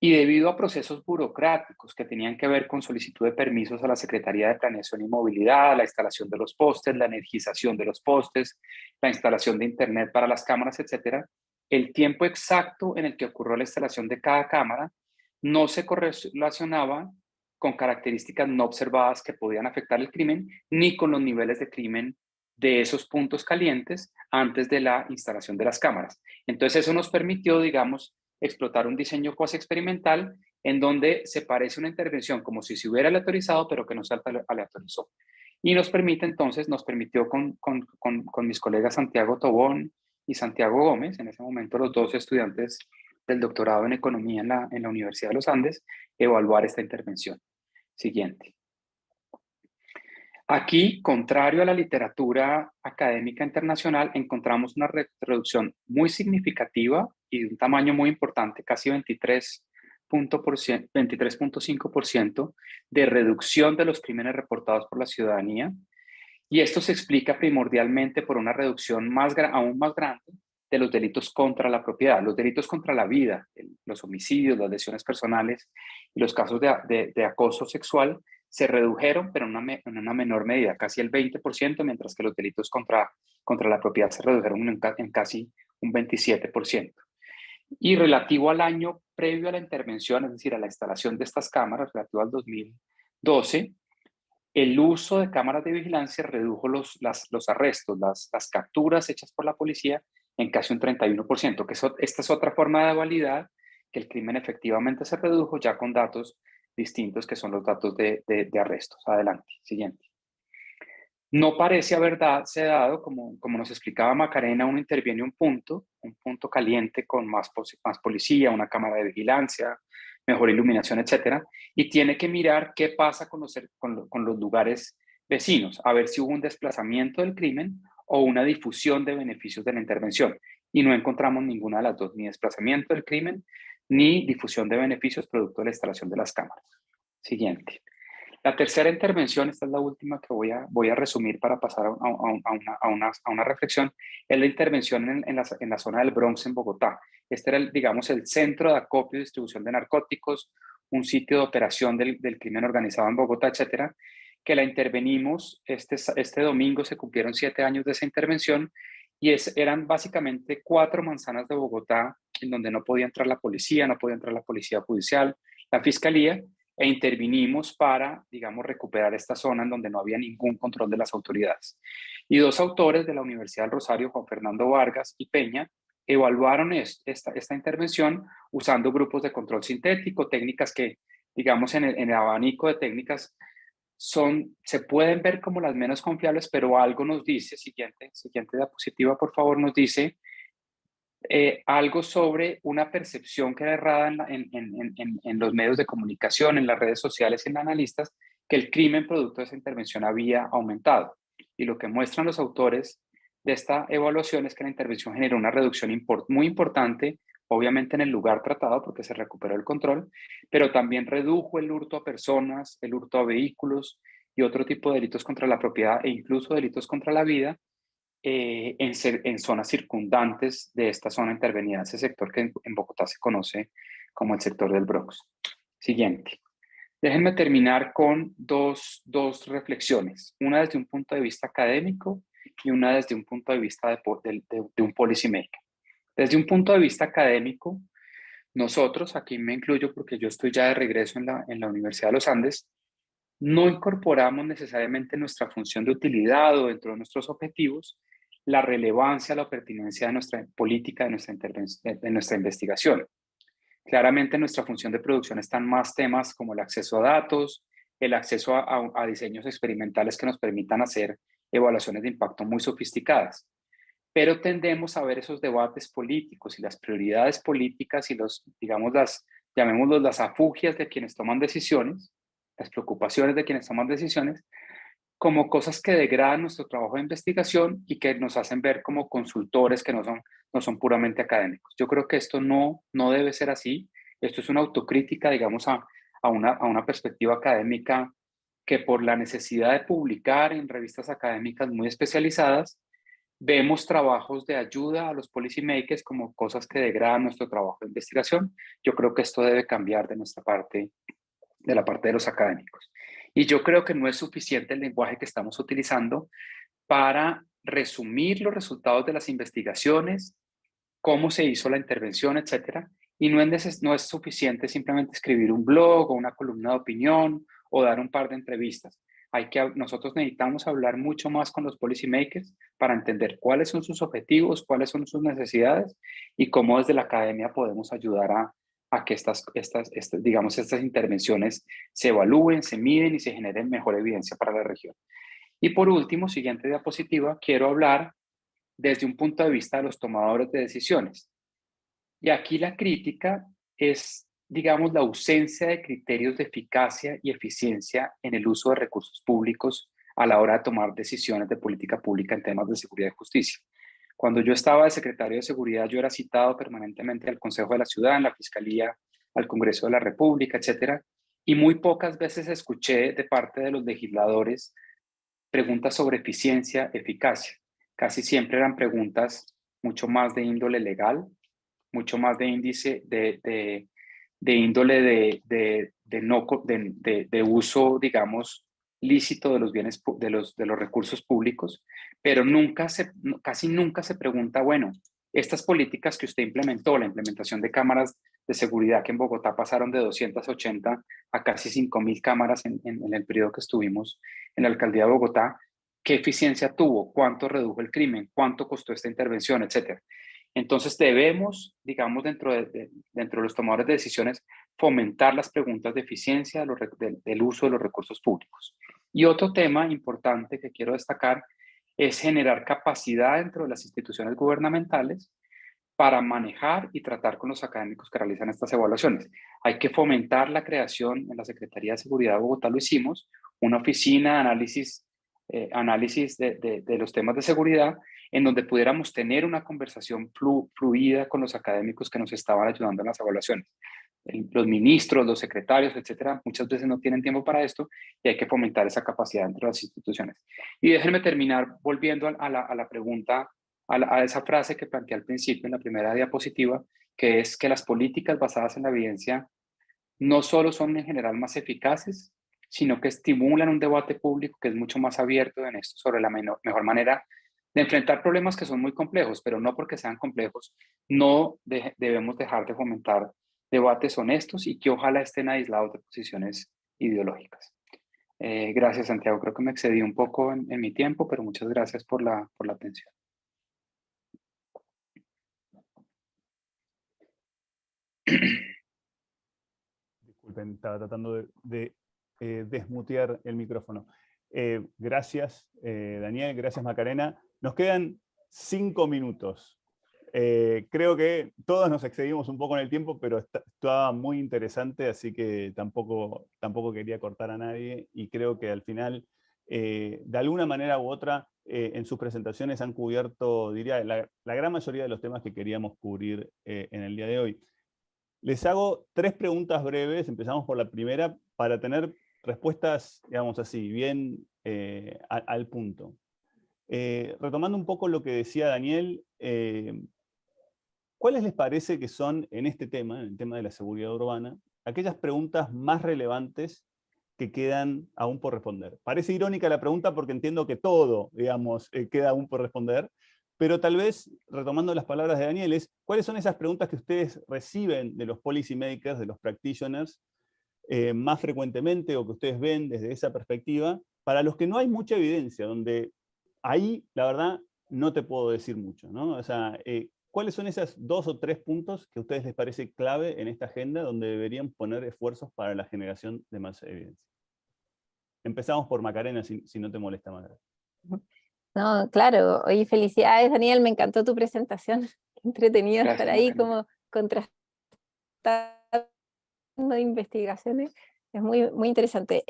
Y debido a procesos burocráticos que tenían que ver con solicitud de permisos a la Secretaría de Planeación y Movilidad, la instalación de los postes, la energización de los postes, la instalación de internet para las cámaras, etcétera, el tiempo exacto en el que ocurrió la instalación de cada cámara no se correlacionaba con características no observadas que podían afectar el crimen, ni con los niveles de crimen de esos puntos calientes antes de la instalación de las cámaras. Entonces eso nos permitió, digamos, explotar un diseño cuasi experimental en donde se parece una intervención como si se hubiera aleatorizado, pero que no se aleatorizó. Y nos permite entonces, nos permitió con mis colegas Santiago Tobón y Santiago Gómez, en ese momento los dos estudiantes del doctorado en economía en la Universidad de los Andes, evaluar esta intervención. Siguiente. Aquí, contrario a la literatura académica internacional, encontramos una reducción muy significativa y de un tamaño muy importante, casi 23.5% de reducción de los crímenes reportados por la ciudadanía. Y esto se explica primordialmente por una reducción aún más grande de los delitos contra la propiedad, los delitos contra la vida, los homicidios, las lesiones personales y los casos de acoso sexual se redujeron, pero en una menor medida, casi el 20%, mientras que los delitos contra la propiedad se redujeron en casi un 27%. Y relativo al año previo a la intervención, es decir, a la instalación de estas cámaras, relativo al 2012, el uso de cámaras de vigilancia redujo los arrestos, las capturas hechas por la policía en casi un 31%, que esta es otra forma de validar que el crimen efectivamente se redujo ya con datos distintos que son los datos de arrestos. Adelante, siguiente. No parece haberse dado, como nos explicaba Macarena, uno interviene un punto caliente con más policía, una cámara de vigilancia, mejor iluminación, etcétera, y tiene que mirar qué pasa con los lugares vecinos, a ver si hubo un desplazamiento del crimen o una difusión de beneficios de la intervención. Y no encontramos ninguna de las dos, ni desplazamiento del crimen, ni difusión de beneficios producto de la instalación de las cámaras. Siguiente. La tercera intervención, esta es la última que voy a resumir para pasar a una reflexión, es la intervención en la zona del Bronx en Bogotá. Este era, digamos, el centro de acopio y distribución de narcóticos, un sitio de operación del crimen organizado en Bogotá, etcétera, que la intervenimos. Este domingo se cumplieron 7 años de esa intervención y eran básicamente 4 manzanas de Bogotá en donde no podía entrar la policía, no podía entrar la policía judicial, la fiscalía, e intervinimos para, digamos, recuperar esta zona en donde no había ningún control de las autoridades. Y 2 autores de la Universidad del Rosario, Juan Fernando Vargas y Peña, evaluaron esta intervención usando grupos de control sintético, técnicas que, digamos, en el abanico de técnicas se pueden ver como las menos confiables, pero algo nos dice, siguiente diapositiva, por favor, nos dice algo sobre una percepción que era errada en los medios de comunicación, en las redes sociales, en analistas, que el crimen producto de esa intervención había aumentado. Y lo que muestran los autores de esta evaluación es que la intervención generó una reducción muy importante, obviamente en el lugar tratado porque se recuperó el control, pero también redujo el hurto a personas, el hurto a vehículos y otro tipo de delitos contra la propiedad e incluso delitos contra la vida, en zonas circundantes de esta zona intervenida, ese sector que en Bogotá se conoce como el sector del Bronx. Siguiente. Déjenme terminar con dos reflexiones, una desde un punto de vista académico y una desde un punto de vista de un policy maker. Desde un punto de vista académico, nosotros, aquí me incluyo porque yo estoy ya de regreso en la Universidad de los Andes, no incorporamos necesariamente nuestra función de utilidad o dentro de nuestros objetivos la relevancia, la pertinencia de nuestra política, de nuestra investigación. Claramente en nuestra función de producción están más temas como el acceso a datos, el acceso a diseños experimentales que nos permitan hacer evaluaciones de impacto muy sofisticadas. Pero tendemos a ver esos debates políticos y las prioridades políticas y llamémoslos las afugias de quienes toman decisiones, las preocupaciones de quienes toman decisiones, como cosas que degradan nuestro trabajo de investigación y que nos hacen ver como consultores que no son puramente académicos. Yo creo que esto no debe ser así. Esto es una autocrítica, digamos, a una perspectiva académica que por la necesidad de publicar en revistas académicas muy especializadas, vemos trabajos de ayuda a los policymakers como cosas que degradan nuestro trabajo de investigación. Yo creo que esto debe cambiar de nuestra parte, de la parte de los académicos. Y yo creo que no es suficiente el lenguaje que estamos utilizando para resumir los resultados de las investigaciones, cómo se hizo la intervención, etcétera. Y no es suficiente simplemente escribir un blog o una columna de opinión o dar un par de entrevistas. Nosotros necesitamos hablar mucho más con los policymakers para entender cuáles son sus objetivos, cuáles son sus necesidades y cómo desde la academia podemos ayudar a que estas intervenciones se evalúen, se miden y se generen mejor evidencia para la región. Y por último, siguiente diapositiva, quiero hablar desde un punto de vista de los tomadores de decisiones. Y aquí la crítica es, digamos, la ausencia de criterios de eficacia y eficiencia en el uso de recursos públicos a la hora de tomar decisiones de política pública en temas de seguridad y justicia. Cuando yo estaba de secretario de Seguridad, yo era citado permanentemente al Consejo de la Ciudad, en la Fiscalía, al Congreso de la República, etcétera, y muy pocas veces escuché de parte de los legisladores preguntas sobre eficiencia, eficacia. Casi siempre eran preguntas mucho más de índole legal, mucho más de índole de uso, digamos, lícito de los bienes, de los recursos públicos, pero casi nunca se pregunta, bueno, estas políticas que usted implementó, la implementación de cámaras de seguridad que en Bogotá pasaron de 280 a casi 5.000 cámaras en el periodo que estuvimos en la alcaldía de Bogotá, ¿qué eficiencia tuvo? ¿Cuánto redujo el crimen? ¿Cuánto costó esta intervención? Etcétera. Entonces debemos, digamos, dentro de los tomadores de decisiones, fomentar las preguntas de eficiencia del uso de los recursos públicos. Y otro tema importante que quiero destacar es generar capacidad dentro de las instituciones gubernamentales para manejar y tratar con los académicos que realizan estas evaluaciones. Hay que fomentar la creación, en la Secretaría de Seguridad de Bogotá lo hicimos, una oficina de análisis de los temas de seguridad, en donde pudiéramos tener una conversación fluida con los académicos que nos estaban ayudando en las evaluaciones. Los ministros, los secretarios, etcétera, muchas veces no tienen tiempo para esto y hay que fomentar esa capacidad dentro de las instituciones. Y déjenme terminar volviendo a la pregunta, a esa frase que planteé al principio en la primera diapositiva, que es que las políticas basadas en la evidencia no solo son en general más eficaces, sino que estimulan un debate público que es mucho más abierto en esto sobre la mejor manera de enfrentar problemas que son muy complejos, pero no porque sean complejos, no debemos dejar de fomentar debates honestos y que ojalá estén aislados de posiciones ideológicas. Gracias, Santiago. Creo que me excedí un poco en mi tiempo, pero muchas gracias por la atención. Disculpen, estaba tratando de desmutear el micrófono. Gracias, Daniel, gracias, Macarena. Nos quedan 5 minutos. Creo que todos nos excedimos un poco en el tiempo, pero estaba muy interesante, así que tampoco quería cortar a nadie, y creo que al final, de alguna manera u otra, en sus presentaciones han cubierto, diría, la gran mayoría de los temas que queríamos cubrir en el día de hoy. Les hago 3 preguntas breves, empezamos por la primera, para tener respuestas, digamos así, bien al punto. Retomando un poco lo que decía Daniel, ¿cuáles les parece que son en este tema, en el tema de la seguridad urbana, aquellas preguntas más relevantes que quedan aún por responder? Parece irónica la pregunta porque entiendo que todo, digamos, queda aún por responder, pero tal vez, retomando las palabras de Daniel, ¿cuáles son esas preguntas que ustedes reciben de los policymakers, de los practitioners, más frecuentemente, o que ustedes ven desde esa perspectiva, para los que no hay mucha evidencia, donde ahí, la verdad, no te puedo decir mucho, ¿no? O sea, ¿cuáles son esos 2 o 3 puntos que a ustedes les parece clave en esta agenda donde deberían poner esfuerzos para la generación de más evidencia? Empezamos por Macarena, si no te molesta, Macarena. No, claro. Oye, felicidades, Daniel, me encantó tu presentación. Entretenido estar ahí como contrastando investigaciones. Es muy, muy interesante.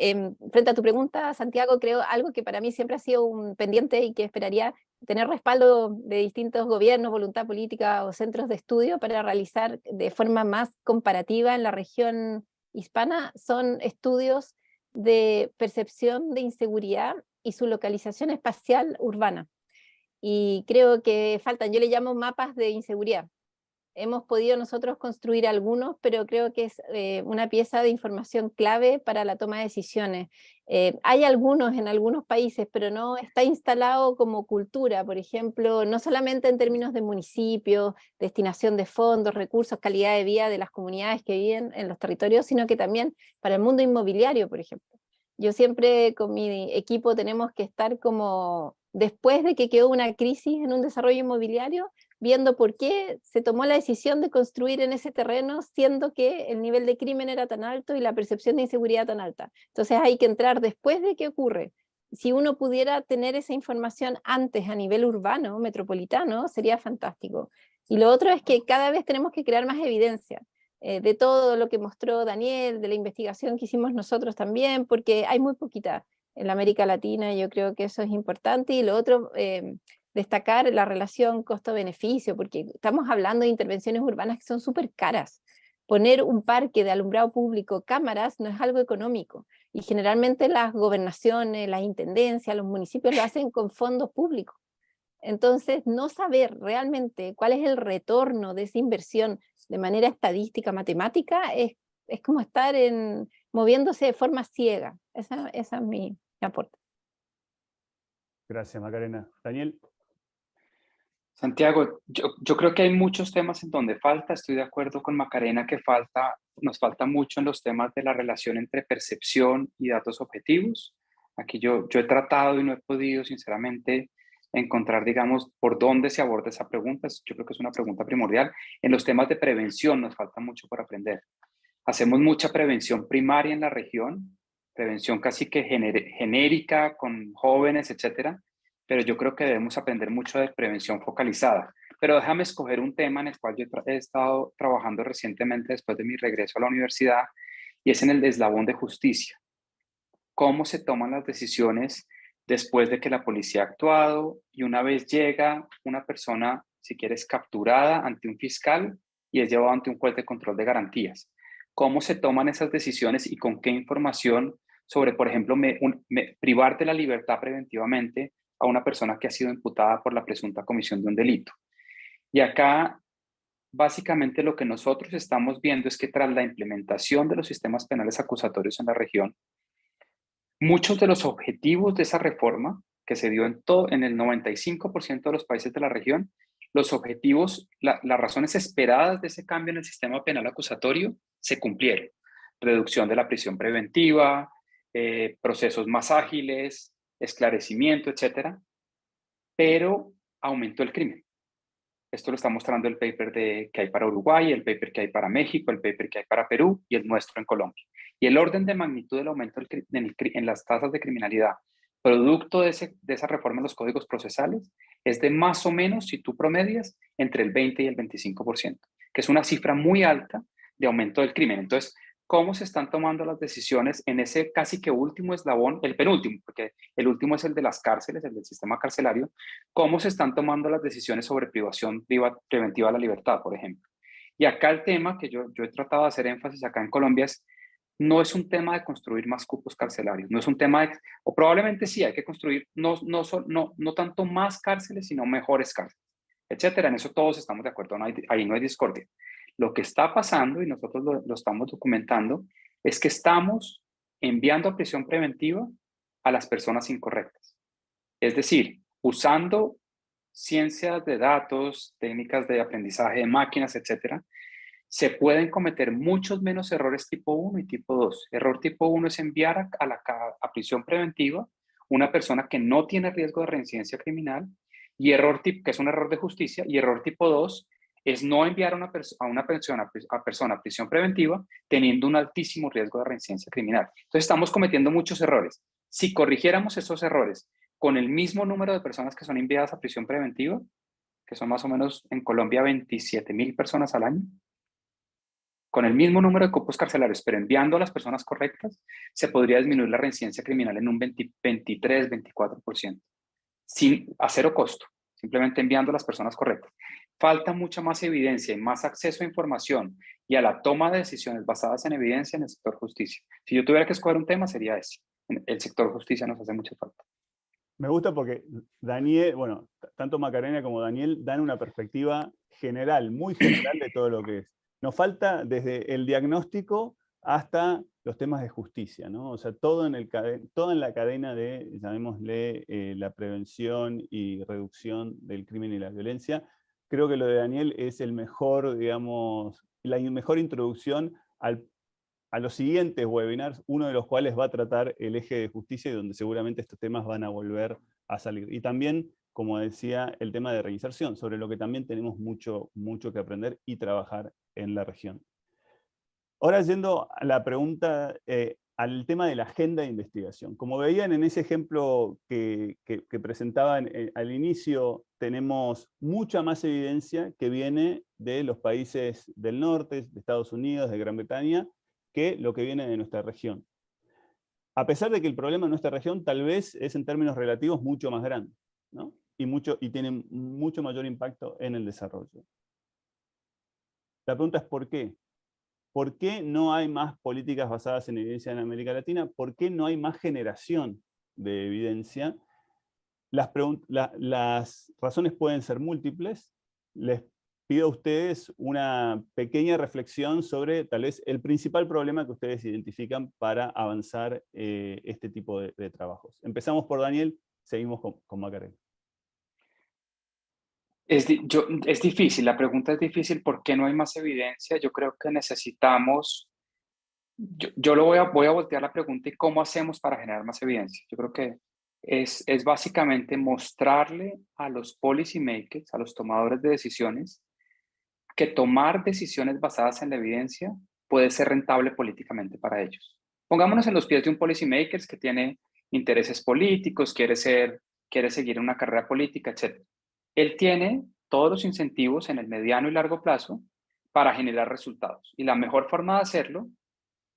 Frente a tu pregunta, Santiago, creo algo que para mí siempre ha sido un pendiente y que esperaría tener respaldo de distintos gobiernos, voluntad política o centros de estudio para realizar de forma más comparativa en la región hispana, son estudios de percepción de inseguridad y su localización espacial urbana. y creo que faltan, yo le llamo mapas de inseguridad. Hemos podido nosotros construir algunos, pero creo que es una pieza de información clave para la toma de decisiones. Hay algunos en algunos países, pero no está instalado como cultura, por ejemplo, no solamente en términos de municipios, destinación de fondos, recursos, calidad de vida de las comunidades que viven en los territorios, sino que también para el mundo inmobiliario, por ejemplo. Yo siempre con mi equipo tenemos que estar como después de que quedó una crisis en un desarrollo inmobiliario, viendo por qué se tomó la decisión de construir en ese terreno, siendo que el nivel de crimen era tan alto y la percepción de inseguridad tan alta. Entonces hay que entrar después de que ocurre. Si uno pudiera tener esa información antes a nivel urbano, metropolitano, sería fantástico. Y lo otro es que cada vez tenemos que crear más evidencia de todo lo que mostró Daniel, de la investigación que hicimos nosotros también, porque hay muy poquita en la América Latina, yo creo que eso es importante. Y lo otro, destacar la relación costo-beneficio, porque estamos hablando de intervenciones urbanas que son súper caras. Poner un parque de alumbrado público, cámaras, no es algo económico. Y generalmente las gobernaciones, las intendencias, los municipios lo hacen con fondos públicos. Entonces, no saber realmente cuál es el retorno de esa inversión de manera estadística, matemática, es como estar moviéndose de forma ciega. Esa es mi aporte. Gracias, Macarena. Daniel. Santiago, yo creo que hay muchos temas en donde falta, estoy de acuerdo con Macarena que nos falta mucho en los temas de la relación entre percepción y datos objetivos. Aquí yo he tratado y no he podido, sinceramente, encontrar, digamos, por dónde se aborda esa pregunta. Yo creo que es una pregunta primordial. En los temas de prevención nos falta mucho por aprender. Hacemos mucha prevención primaria en la región, prevención casi que genérica con jóvenes, etcétera, pero yo creo que debemos aprender mucho de prevención focalizada. Pero déjame escoger un tema en el cual yo he estado trabajando recientemente después de mi regreso a la universidad, y es en el eslabón de justicia. ¿Cómo se toman las decisiones después de que la policía ha actuado y una vez llega una persona, si quieres, capturada ante un fiscal y es llevado ante un juez de control de garantías? ¿Cómo se toman esas decisiones y con qué información sobre, por ejemplo, privar de la libertad preventivamente a una persona que ha sido imputada por la presunta comisión de un delito? Y acá, básicamente, lo que nosotros estamos viendo es que tras la implementación de los sistemas penales acusatorios en la región, muchos de los objetivos de esa reforma, que se dio en el 95% de los países de la región, los objetivos, las razones esperadas de ese cambio en el sistema penal acusatorio se cumplieron. Reducción de la prisión preventiva, procesos más ágiles, esclarecimiento, etcétera, pero aumentó el crimen. Esto lo está mostrando el paper que hay para Uruguay, el paper que hay para México, el paper que hay para Perú y el nuestro en Colombia. Y el orden de magnitud del aumento en las tasas de criminalidad, producto de esa reforma en los códigos procesales, es de más o menos, si tú promedias, entre el 20 y el 25%, que es una cifra muy alta de aumento del crimen. Entonces, ¿cómo se están tomando las decisiones en ese casi que último eslabón, el penúltimo, porque el último es el de las cárceles, el del sistema carcelario? ¿Cómo se están tomando las decisiones sobre privación preventiva de la libertad, por ejemplo? Y acá el tema que yo he tratado de hacer énfasis acá en Colombia no es un tema de construir más cupos carcelarios, no es un tema o probablemente sí, hay que construir no tanto más cárceles, sino mejores cárceles, etcétera. En eso todos estamos de acuerdo, ahí no hay discordia. Lo que está pasando, y nosotros lo estamos documentando, es que estamos enviando a prisión preventiva a las personas incorrectas. Es decir, usando ciencias de datos, técnicas de aprendizaje de máquinas, etcétera, se pueden cometer muchos menos errores tipo 1 y tipo 2. Error tipo 1 es enviar a prisión preventiva una persona que no tiene riesgo de reincidencia criminal, y que es un error de justicia, y error tipo 2 es no enviar a una persona a prisión preventiva teniendo un altísimo riesgo de reincidencia criminal. Entonces estamos cometiendo muchos errores. Si corrigiéramos esos errores con el mismo número de personas que son enviadas a prisión preventiva, que son más o menos en Colombia 27.000 personas al año, con el mismo número de cupos carcelarios, pero enviando a las personas correctas, se podría disminuir la reincidencia criminal en un 23, 24%, a cero costo, simplemente enviando a las personas correctas. Falta mucha más evidencia y más acceso a información y a la toma de decisiones basadas en evidencia en el sector justicia. Si yo tuviera que escoger un tema, sería ese. El sector justicia nos hace mucha falta. Me gusta porque Daniel, bueno, tanto Macarena como Daniel dan una perspectiva general, muy general de todo lo que es. Nos falta desde el diagnóstico hasta los temas de justicia, ¿no? O sea, todo en la cadena de, llamémosle, la prevención y reducción del crimen y la violencia. Creo que lo de Daniel es el mejor, digamos, la mejor introducción a los siguientes webinars, uno de los cuales va a tratar el eje de justicia y donde seguramente estos temas van a volver a salir. Y también, como decía, el tema de reinserción, sobre lo que también tenemos mucho que aprender y trabajar en la región. Ahora yendo a la pregunta, al tema de la agenda de investigación. Como veían en ese ejemplo que presentaban al inicio, tenemos mucha más evidencia que viene de los países del norte, de Estados Unidos, de Gran Bretaña, que lo que viene de nuestra región. A pesar de que el problema en nuestra región tal vez es en términos relativos mucho más grande, ¿no? Y tiene mucho mayor impacto en el desarrollo. La pregunta es ¿por qué? ¿Por qué no hay más políticas basadas en evidencia en América Latina? ¿Por qué no hay más generación de evidencia? Las razones pueden ser múltiples. Les pido a ustedes una pequeña reflexión sobre tal vez el principal problema que ustedes identifican para avanzar este tipo de trabajos. Empezamos por Daniel, seguimos con Macarena. Es difícil, la pregunta es difícil, ¿por qué no hay más evidencia? Yo creo que necesitamos, yo voy a voltear la pregunta y ¿cómo hacemos para generar más evidencia? Yo creo que es básicamente mostrarle a los policy makers, a los tomadores de decisiones, que tomar decisiones basadas en la evidencia puede ser rentable políticamente para ellos. Pongámonos en los pies de un policy maker que tiene intereses políticos, quiere seguir una carrera política, etc. Él tiene todos los incentivos en el mediano y largo plazo para generar resultados. Y la mejor forma de hacerlo,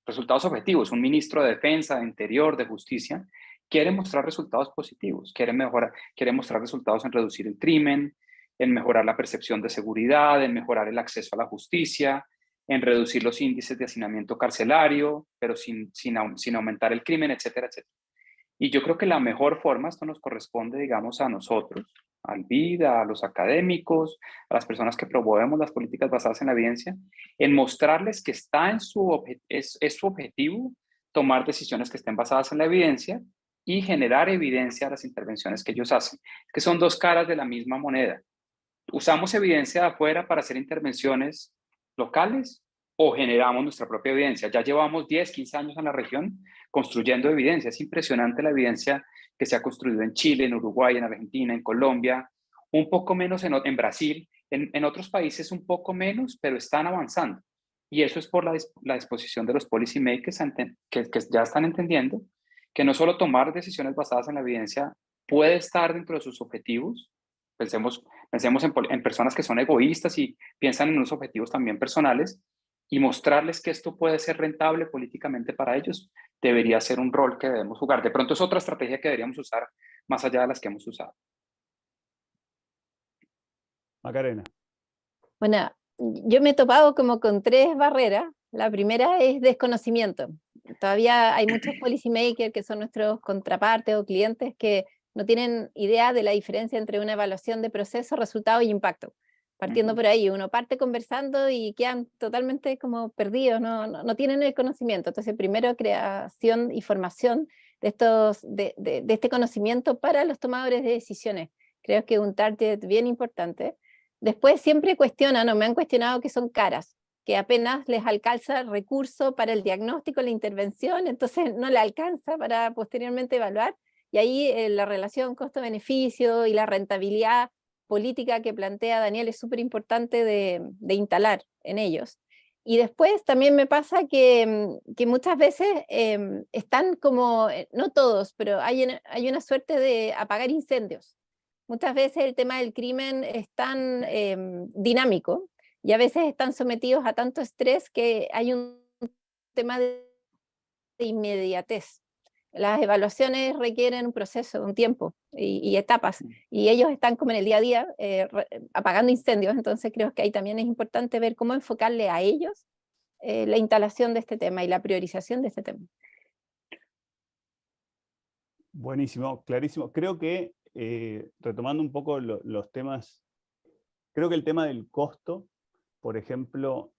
resultados objetivos, un ministro de Defensa, de Interior, de Justicia, quiere mostrar resultados positivos, quiere mostrar resultados en reducir el crimen, en mejorar la percepción de seguridad, en mejorar el acceso a la justicia, en reducir los índices de hacinamiento carcelario, pero sin aumentar el crimen, etcétera, etcétera. Y yo creo que la mejor forma, esto nos corresponde, digamos, a nosotros, al BID, a los académicos, a las personas que promovemos las políticas basadas en la evidencia, en mostrarles que está es su objetivo tomar decisiones que estén basadas en la evidencia y generar evidencia a las intervenciones que ellos hacen, que son dos caras de la misma moneda. ¿Usamos evidencia de afuera para hacer intervenciones locales o generamos nuestra propia evidencia? Ya llevamos 10, 15 años en la región construyendo evidencia. Es impresionante la evidencia que se ha construido en Chile, en Uruguay, en Argentina, en Colombia, un poco menos en Brasil, en otros países un poco menos, pero están avanzando. Y eso es por la disposición de los policy makers que ya están entendiendo que no solo tomar decisiones basadas en la evidencia puede estar dentro de sus objetivos. Pensemos en personas que son egoístas y piensan en unos objetivos también personales, y mostrarles que esto puede ser rentable políticamente para ellos debería ser un rol que debemos jugar. De pronto es otra estrategia que deberíamos usar más allá de las que hemos usado. Macarena. Bueno, yo me he topado como con 3 barreras. La primera es desconocimiento. Todavía hay muchos policy makers que son nuestros contrapartes o clientes que no tienen idea de la diferencia entre una evaluación de proceso, resultado y impacto. Partiendo por ahí, uno parte conversando y quedan totalmente como perdidos, no tienen el conocimiento. Entonces, primero, creación y formación de este conocimiento para los tomadores de decisiones. Creo que es un target bien importante. Después siempre cuestionan, o me han cuestionado que son caras, que apenas les alcanza el recurso para el diagnóstico, la intervención, entonces no le alcanza para posteriormente evaluar. Y ahí la relación costo-beneficio y la rentabilidad política que plantea Daniel es súper importante de instalar en ellos. Y después también me pasa que muchas veces están como, no todos, pero hay una suerte de apagar incendios. Muchas veces el tema del crimen es tan dinámico y a veces están sometidos a tanto estrés que hay un tema de inmediatez. Las evaluaciones requieren un proceso, un tiempo y etapas, y ellos están como en el día a día apagando incendios. Entonces creo que ahí también es importante ver cómo enfocarle a ellos la instalación de este tema y la priorización de este tema. Buenísimo, clarísimo. Creo que, retomando un poco los temas, creo que el tema del costo, por ejemplo,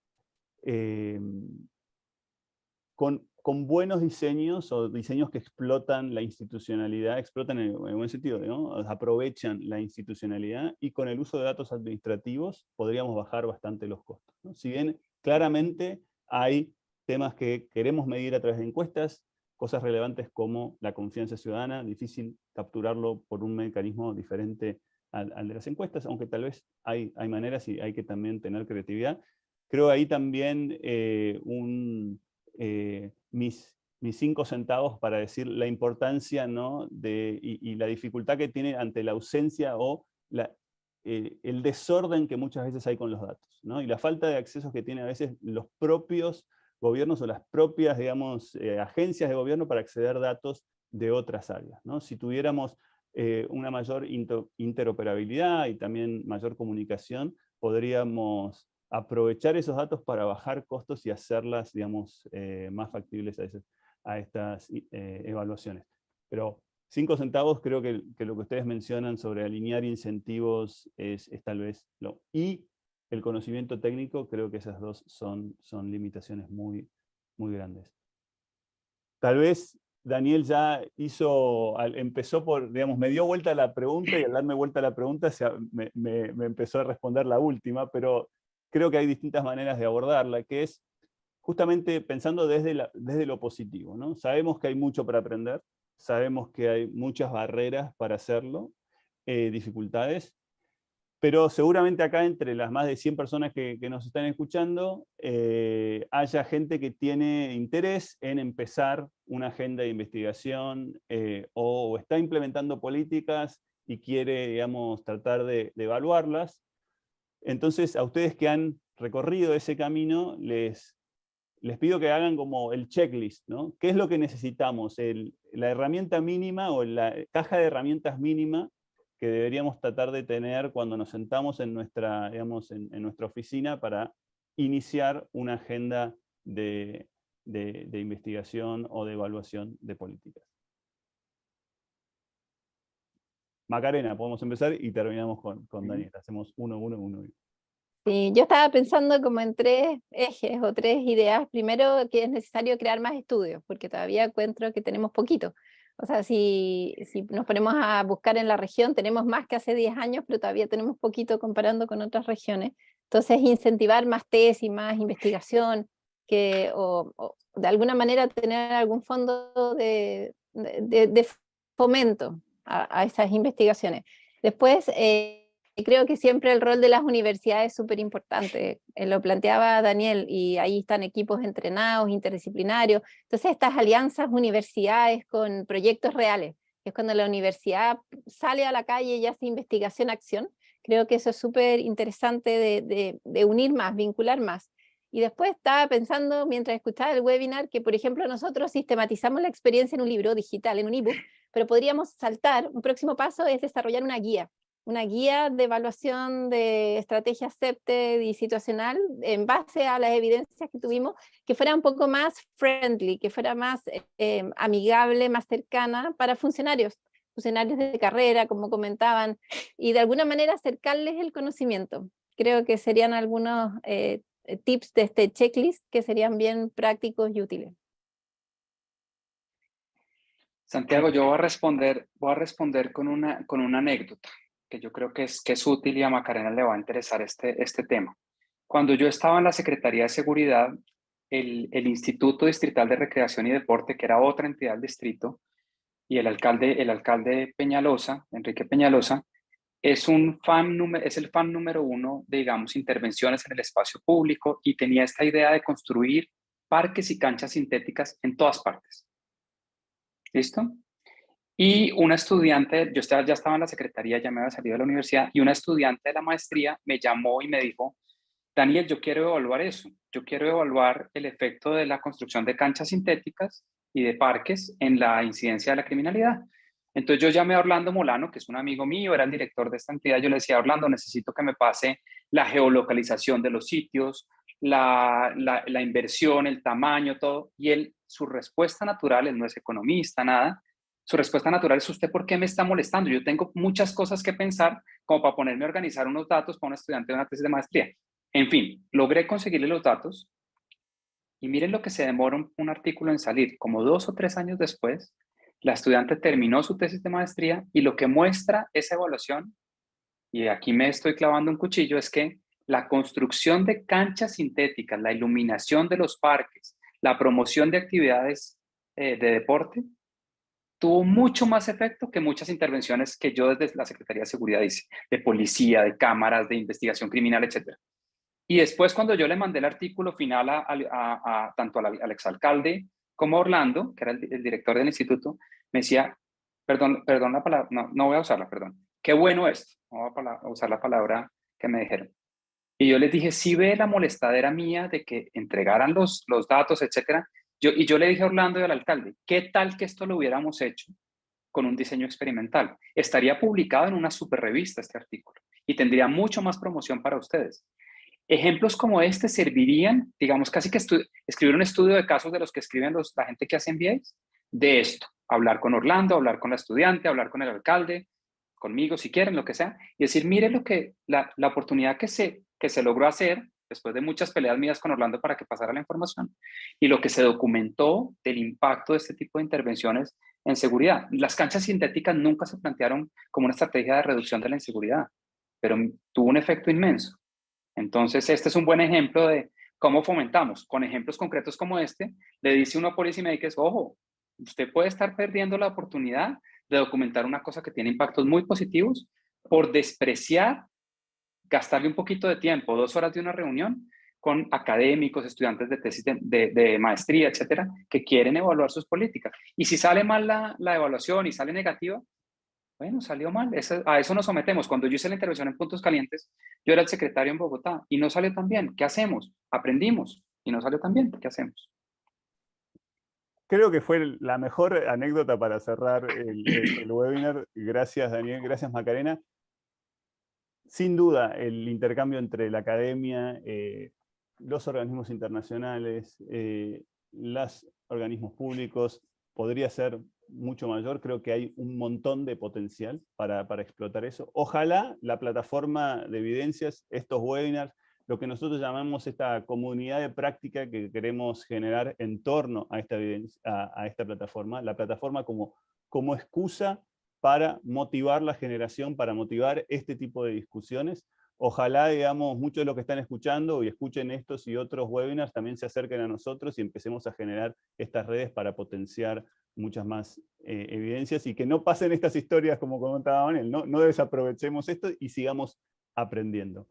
con buenos diseños o diseños que explotan la institucionalidad, explotan en buen sentido, ¿no? Aprovechan la institucionalidad, y con el uso de datos administrativos podríamos bajar bastante los costos, ¿no? Si bien claramente hay temas que queremos medir a través de encuestas, cosas relevantes como la confianza ciudadana, difícil capturarlo por un mecanismo diferente al de las encuestas, aunque tal vez hay maneras y hay que también tener creatividad. Creo ahí también mis 5 centavos para decir la importancia, ¿no? y la dificultad que tiene ante la ausencia o el desorden que muchas veces hay con los datos, ¿no? Y la falta de accesos que tienen a veces los propios gobiernos o las propias, digamos, agencias de gobierno para acceder a datos de otras áreas, ¿no? Si tuviéramos una mayor interoperabilidad y también mayor comunicación, podríamos aprovechar esos datos para bajar costos y hacerlas, digamos, más factibles a estas evaluaciones. Pero 5 centavos creo que lo que ustedes mencionan sobre alinear incentivos es tal vez y el conocimiento técnico, creo que esas dos son limitaciones muy, muy grandes. Tal vez Daniel ya empezó por, digamos, me dio vuelta la pregunta, y al darme vuelta la pregunta me empezó a responder la última, pero creo que hay distintas maneras de abordarla, que es justamente pensando desde lo positivo, ¿no? Sabemos que hay mucho para aprender, sabemos que hay muchas barreras para hacerlo, dificultades, pero seguramente acá entre las más de 100 personas que nos están escuchando, haya gente que tiene interés en empezar una agenda de investigación, o está implementando políticas y quiere, digamos, tratar de evaluarlas. Entonces, a ustedes que han recorrido ese camino, les pido que hagan como el checklist, ¿no? ¿Qué es lo que necesitamos? La herramienta mínima o la caja de herramientas mínima que deberíamos tratar de tener cuando nos sentamos en nuestra, digamos, en nuestra oficina para iniciar una agenda de investigación o de evaluación de políticas. Macarena, podemos empezar y terminamos con Daniel. Hacemos uno. Sí, yo estaba pensando como en 3 ejes o 3 ideas. Primero, que es necesario crear más estudios, porque todavía encuentro que tenemos poquito. O sea, si nos ponemos a buscar en la región, tenemos más que hace 10 años, pero todavía tenemos poquito comparando con otras regiones. Entonces, incentivar más tesis, más investigación, o de alguna manera tener algún fondo de fomento a esas investigaciones. Después, creo que siempre el rol de las universidades es súper importante. Lo planteaba Daniel, y ahí están equipos entrenados, interdisciplinarios. Entonces, estas alianzas universidades con proyectos reales, que es cuando la universidad sale a la calle y hace investigación-acción. Creo que eso es súper interesante de unir más, vincular más. Y después estaba pensando, mientras escuchaba el webinar, que por ejemplo nosotros sistematizamos la experiencia en un libro digital, en un ebook, pero podríamos saltar, un próximo paso es desarrollar una guía de evaluación de estrategia CEPTED y situacional en base a las evidencias que tuvimos, que fuera un poco más friendly, que fuera más amigable, más cercana para funcionarios de carrera, como comentaban, y de alguna manera acercarles el conocimiento. Creo que serían algunos tips de este checklist que serían bien prácticos y útiles. Santiago, yo voy a responder con una anécdota que yo creo que es útil, y a Macarena le va a interesar este tema. Cuando yo estaba en la Secretaría de Seguridad, el Instituto Distrital de Recreación y Deporte, que era otra entidad del distrito, y el alcalde Peñalosa, Enrique Peñalosa, es el fan número 1 de, digamos, intervenciones en el espacio público, y tenía esta idea de construir parques y canchas sintéticas en todas partes. ¿Listo? Y una estudiante, ya estaba en la secretaría, ya me había salido de la universidad, y una estudiante de la maestría me llamó y me dijo: Daniel, yo quiero evaluar eso. Yo quiero evaluar el efecto de la construcción de canchas sintéticas y de parques en la incidencia de la criminalidad. Entonces yo llamé a Orlando Molano, que es un amigo mío, era el director de esta entidad. Yo le decía: Orlando, necesito que me pase la geolocalización de los sitios, la inversión, el tamaño, todo. Y él, su respuesta natural, él no es economista, nada, Su respuesta natural es: ¿usted por qué me está molestando? Yo tengo muchas cosas que pensar como para ponerme a organizar unos datos para un estudiante de una tesis de maestría. En fin, logré conseguirle los datos y miren lo que se demora un artículo en salir. Como 2 o 3 años después, la estudiante terminó su tesis de maestría y lo que muestra esa evaluación, y aquí me estoy clavando un cuchillo, es que la construcción de canchas sintéticas, la iluminación de los parques, la promoción de actividades de deporte, tuvo mucho más efecto que muchas intervenciones que yo desde la Secretaría de Seguridad hice, de policía, de cámaras, de investigación criminal, etc. Y después, cuando yo le mandé el artículo final tanto al exalcalde como a Orlando, que era el director del instituto, me decía: perdón la palabra, no voy a usarla, perdón. Qué bueno esto, no voy a usar la palabra que me dijeron. Y yo les dije: sí ve la molestadera mía de que entregaran los datos, etcétera. Y yo le dije a Orlando y al alcalde: ¿qué tal que esto lo hubiéramos hecho con un diseño experimental? Estaría publicado en una super revista este artículo y tendría mucho más promoción para ustedes. Ejemplos como este servirían, digamos, casi que escribir un estudio de casos de los que escriben la gente que hace MBAs, de esto. Hablar con Orlando, hablar con la estudiante, hablar con el alcalde, conmigo si quieren, lo que sea, y decir: mire la oportunidad que se logró hacer después de muchas peleas mías con Orlando para que pasara la información, y lo que se documentó del impacto de este tipo de intervenciones en seguridad. Las canchas sintéticas nunca se plantearon como una estrategia de reducción de la inseguridad, pero tuvo un efecto inmenso. Entonces, este es un buen ejemplo de cómo fomentamos. Con ejemplos concretos como este, le dice uno a policy makers: ojo, usted puede estar perdiendo la oportunidad de documentar una cosa que tiene impactos muy positivos por despreciar, gastarle un poquito de tiempo, 2 horas de una reunión con académicos, estudiantes de tesis de maestría, etcétera, que quieren evaluar sus políticas. Y si sale mal la evaluación y sale negativa, bueno, salió mal. A eso nos sometemos. Cuando yo hice la intervención en Puntos Calientes, yo era el secretario en Bogotá y no salió tan bien. ¿Qué hacemos? Aprendimos y no salió tan bien. ¿Qué hacemos? Creo que fue la mejor anécdota para cerrar el webinar. Gracias, Daniel. Gracias, Macarena. Sin duda, el intercambio entre la academia, los organismos internacionales, los organismos públicos, podría ser mucho mayor. Creo que hay un montón de potencial para explotar eso. Ojalá la plataforma de evidencias, estos webinars, lo que nosotros llamamos esta comunidad de práctica que queremos generar en torno a esta plataforma, la plataforma como excusa para motivar la generación, para motivar este tipo de discusiones. Ojalá, digamos, muchos de los que están escuchando y escuchen estos y otros webinars también se acerquen a nosotros y empecemos a generar estas redes para potenciar muchas más evidencias y que no pasen estas historias como comentaba Manuel, no desaprovechemos esto y sigamos aprendiendo.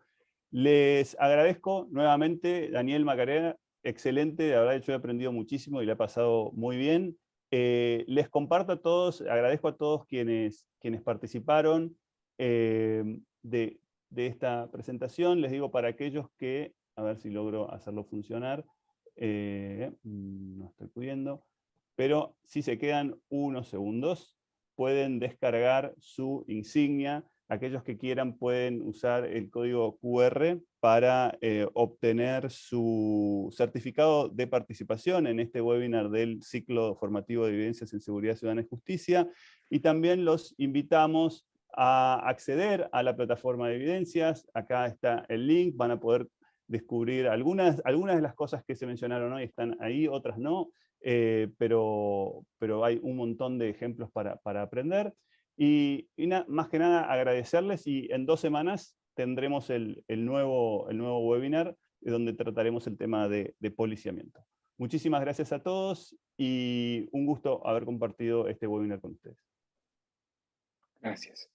Les agradezco nuevamente, Daniel, Macarena, excelente, de verdad yo he aprendido muchísimo y le he pasado muy bien. Les comparto a todos, agradezco a todos quienes participaron de esta presentación. Les digo, para aquellos que, a ver si logro hacerlo funcionar, no estoy pudiendo, pero si se quedan unos segundos, pueden descargar su insignia. Aquellos que quieran pueden usar el código QR para obtener su certificado de participación en este webinar del ciclo formativo de evidencias en seguridad ciudadana y justicia. Y también los invitamos a acceder a la plataforma de evidencias. Acá está el link, van a poder descubrir algunas de las cosas que se mencionaron hoy, están ahí, otras no, pero hay un montón de ejemplos para aprender. Y más que nada agradecerles, y en 2 semanas tendremos el nuevo webinar donde trataremos el tema de policiamiento. Muchísimas gracias a todos y un gusto haber compartido este webinar con ustedes. Gracias.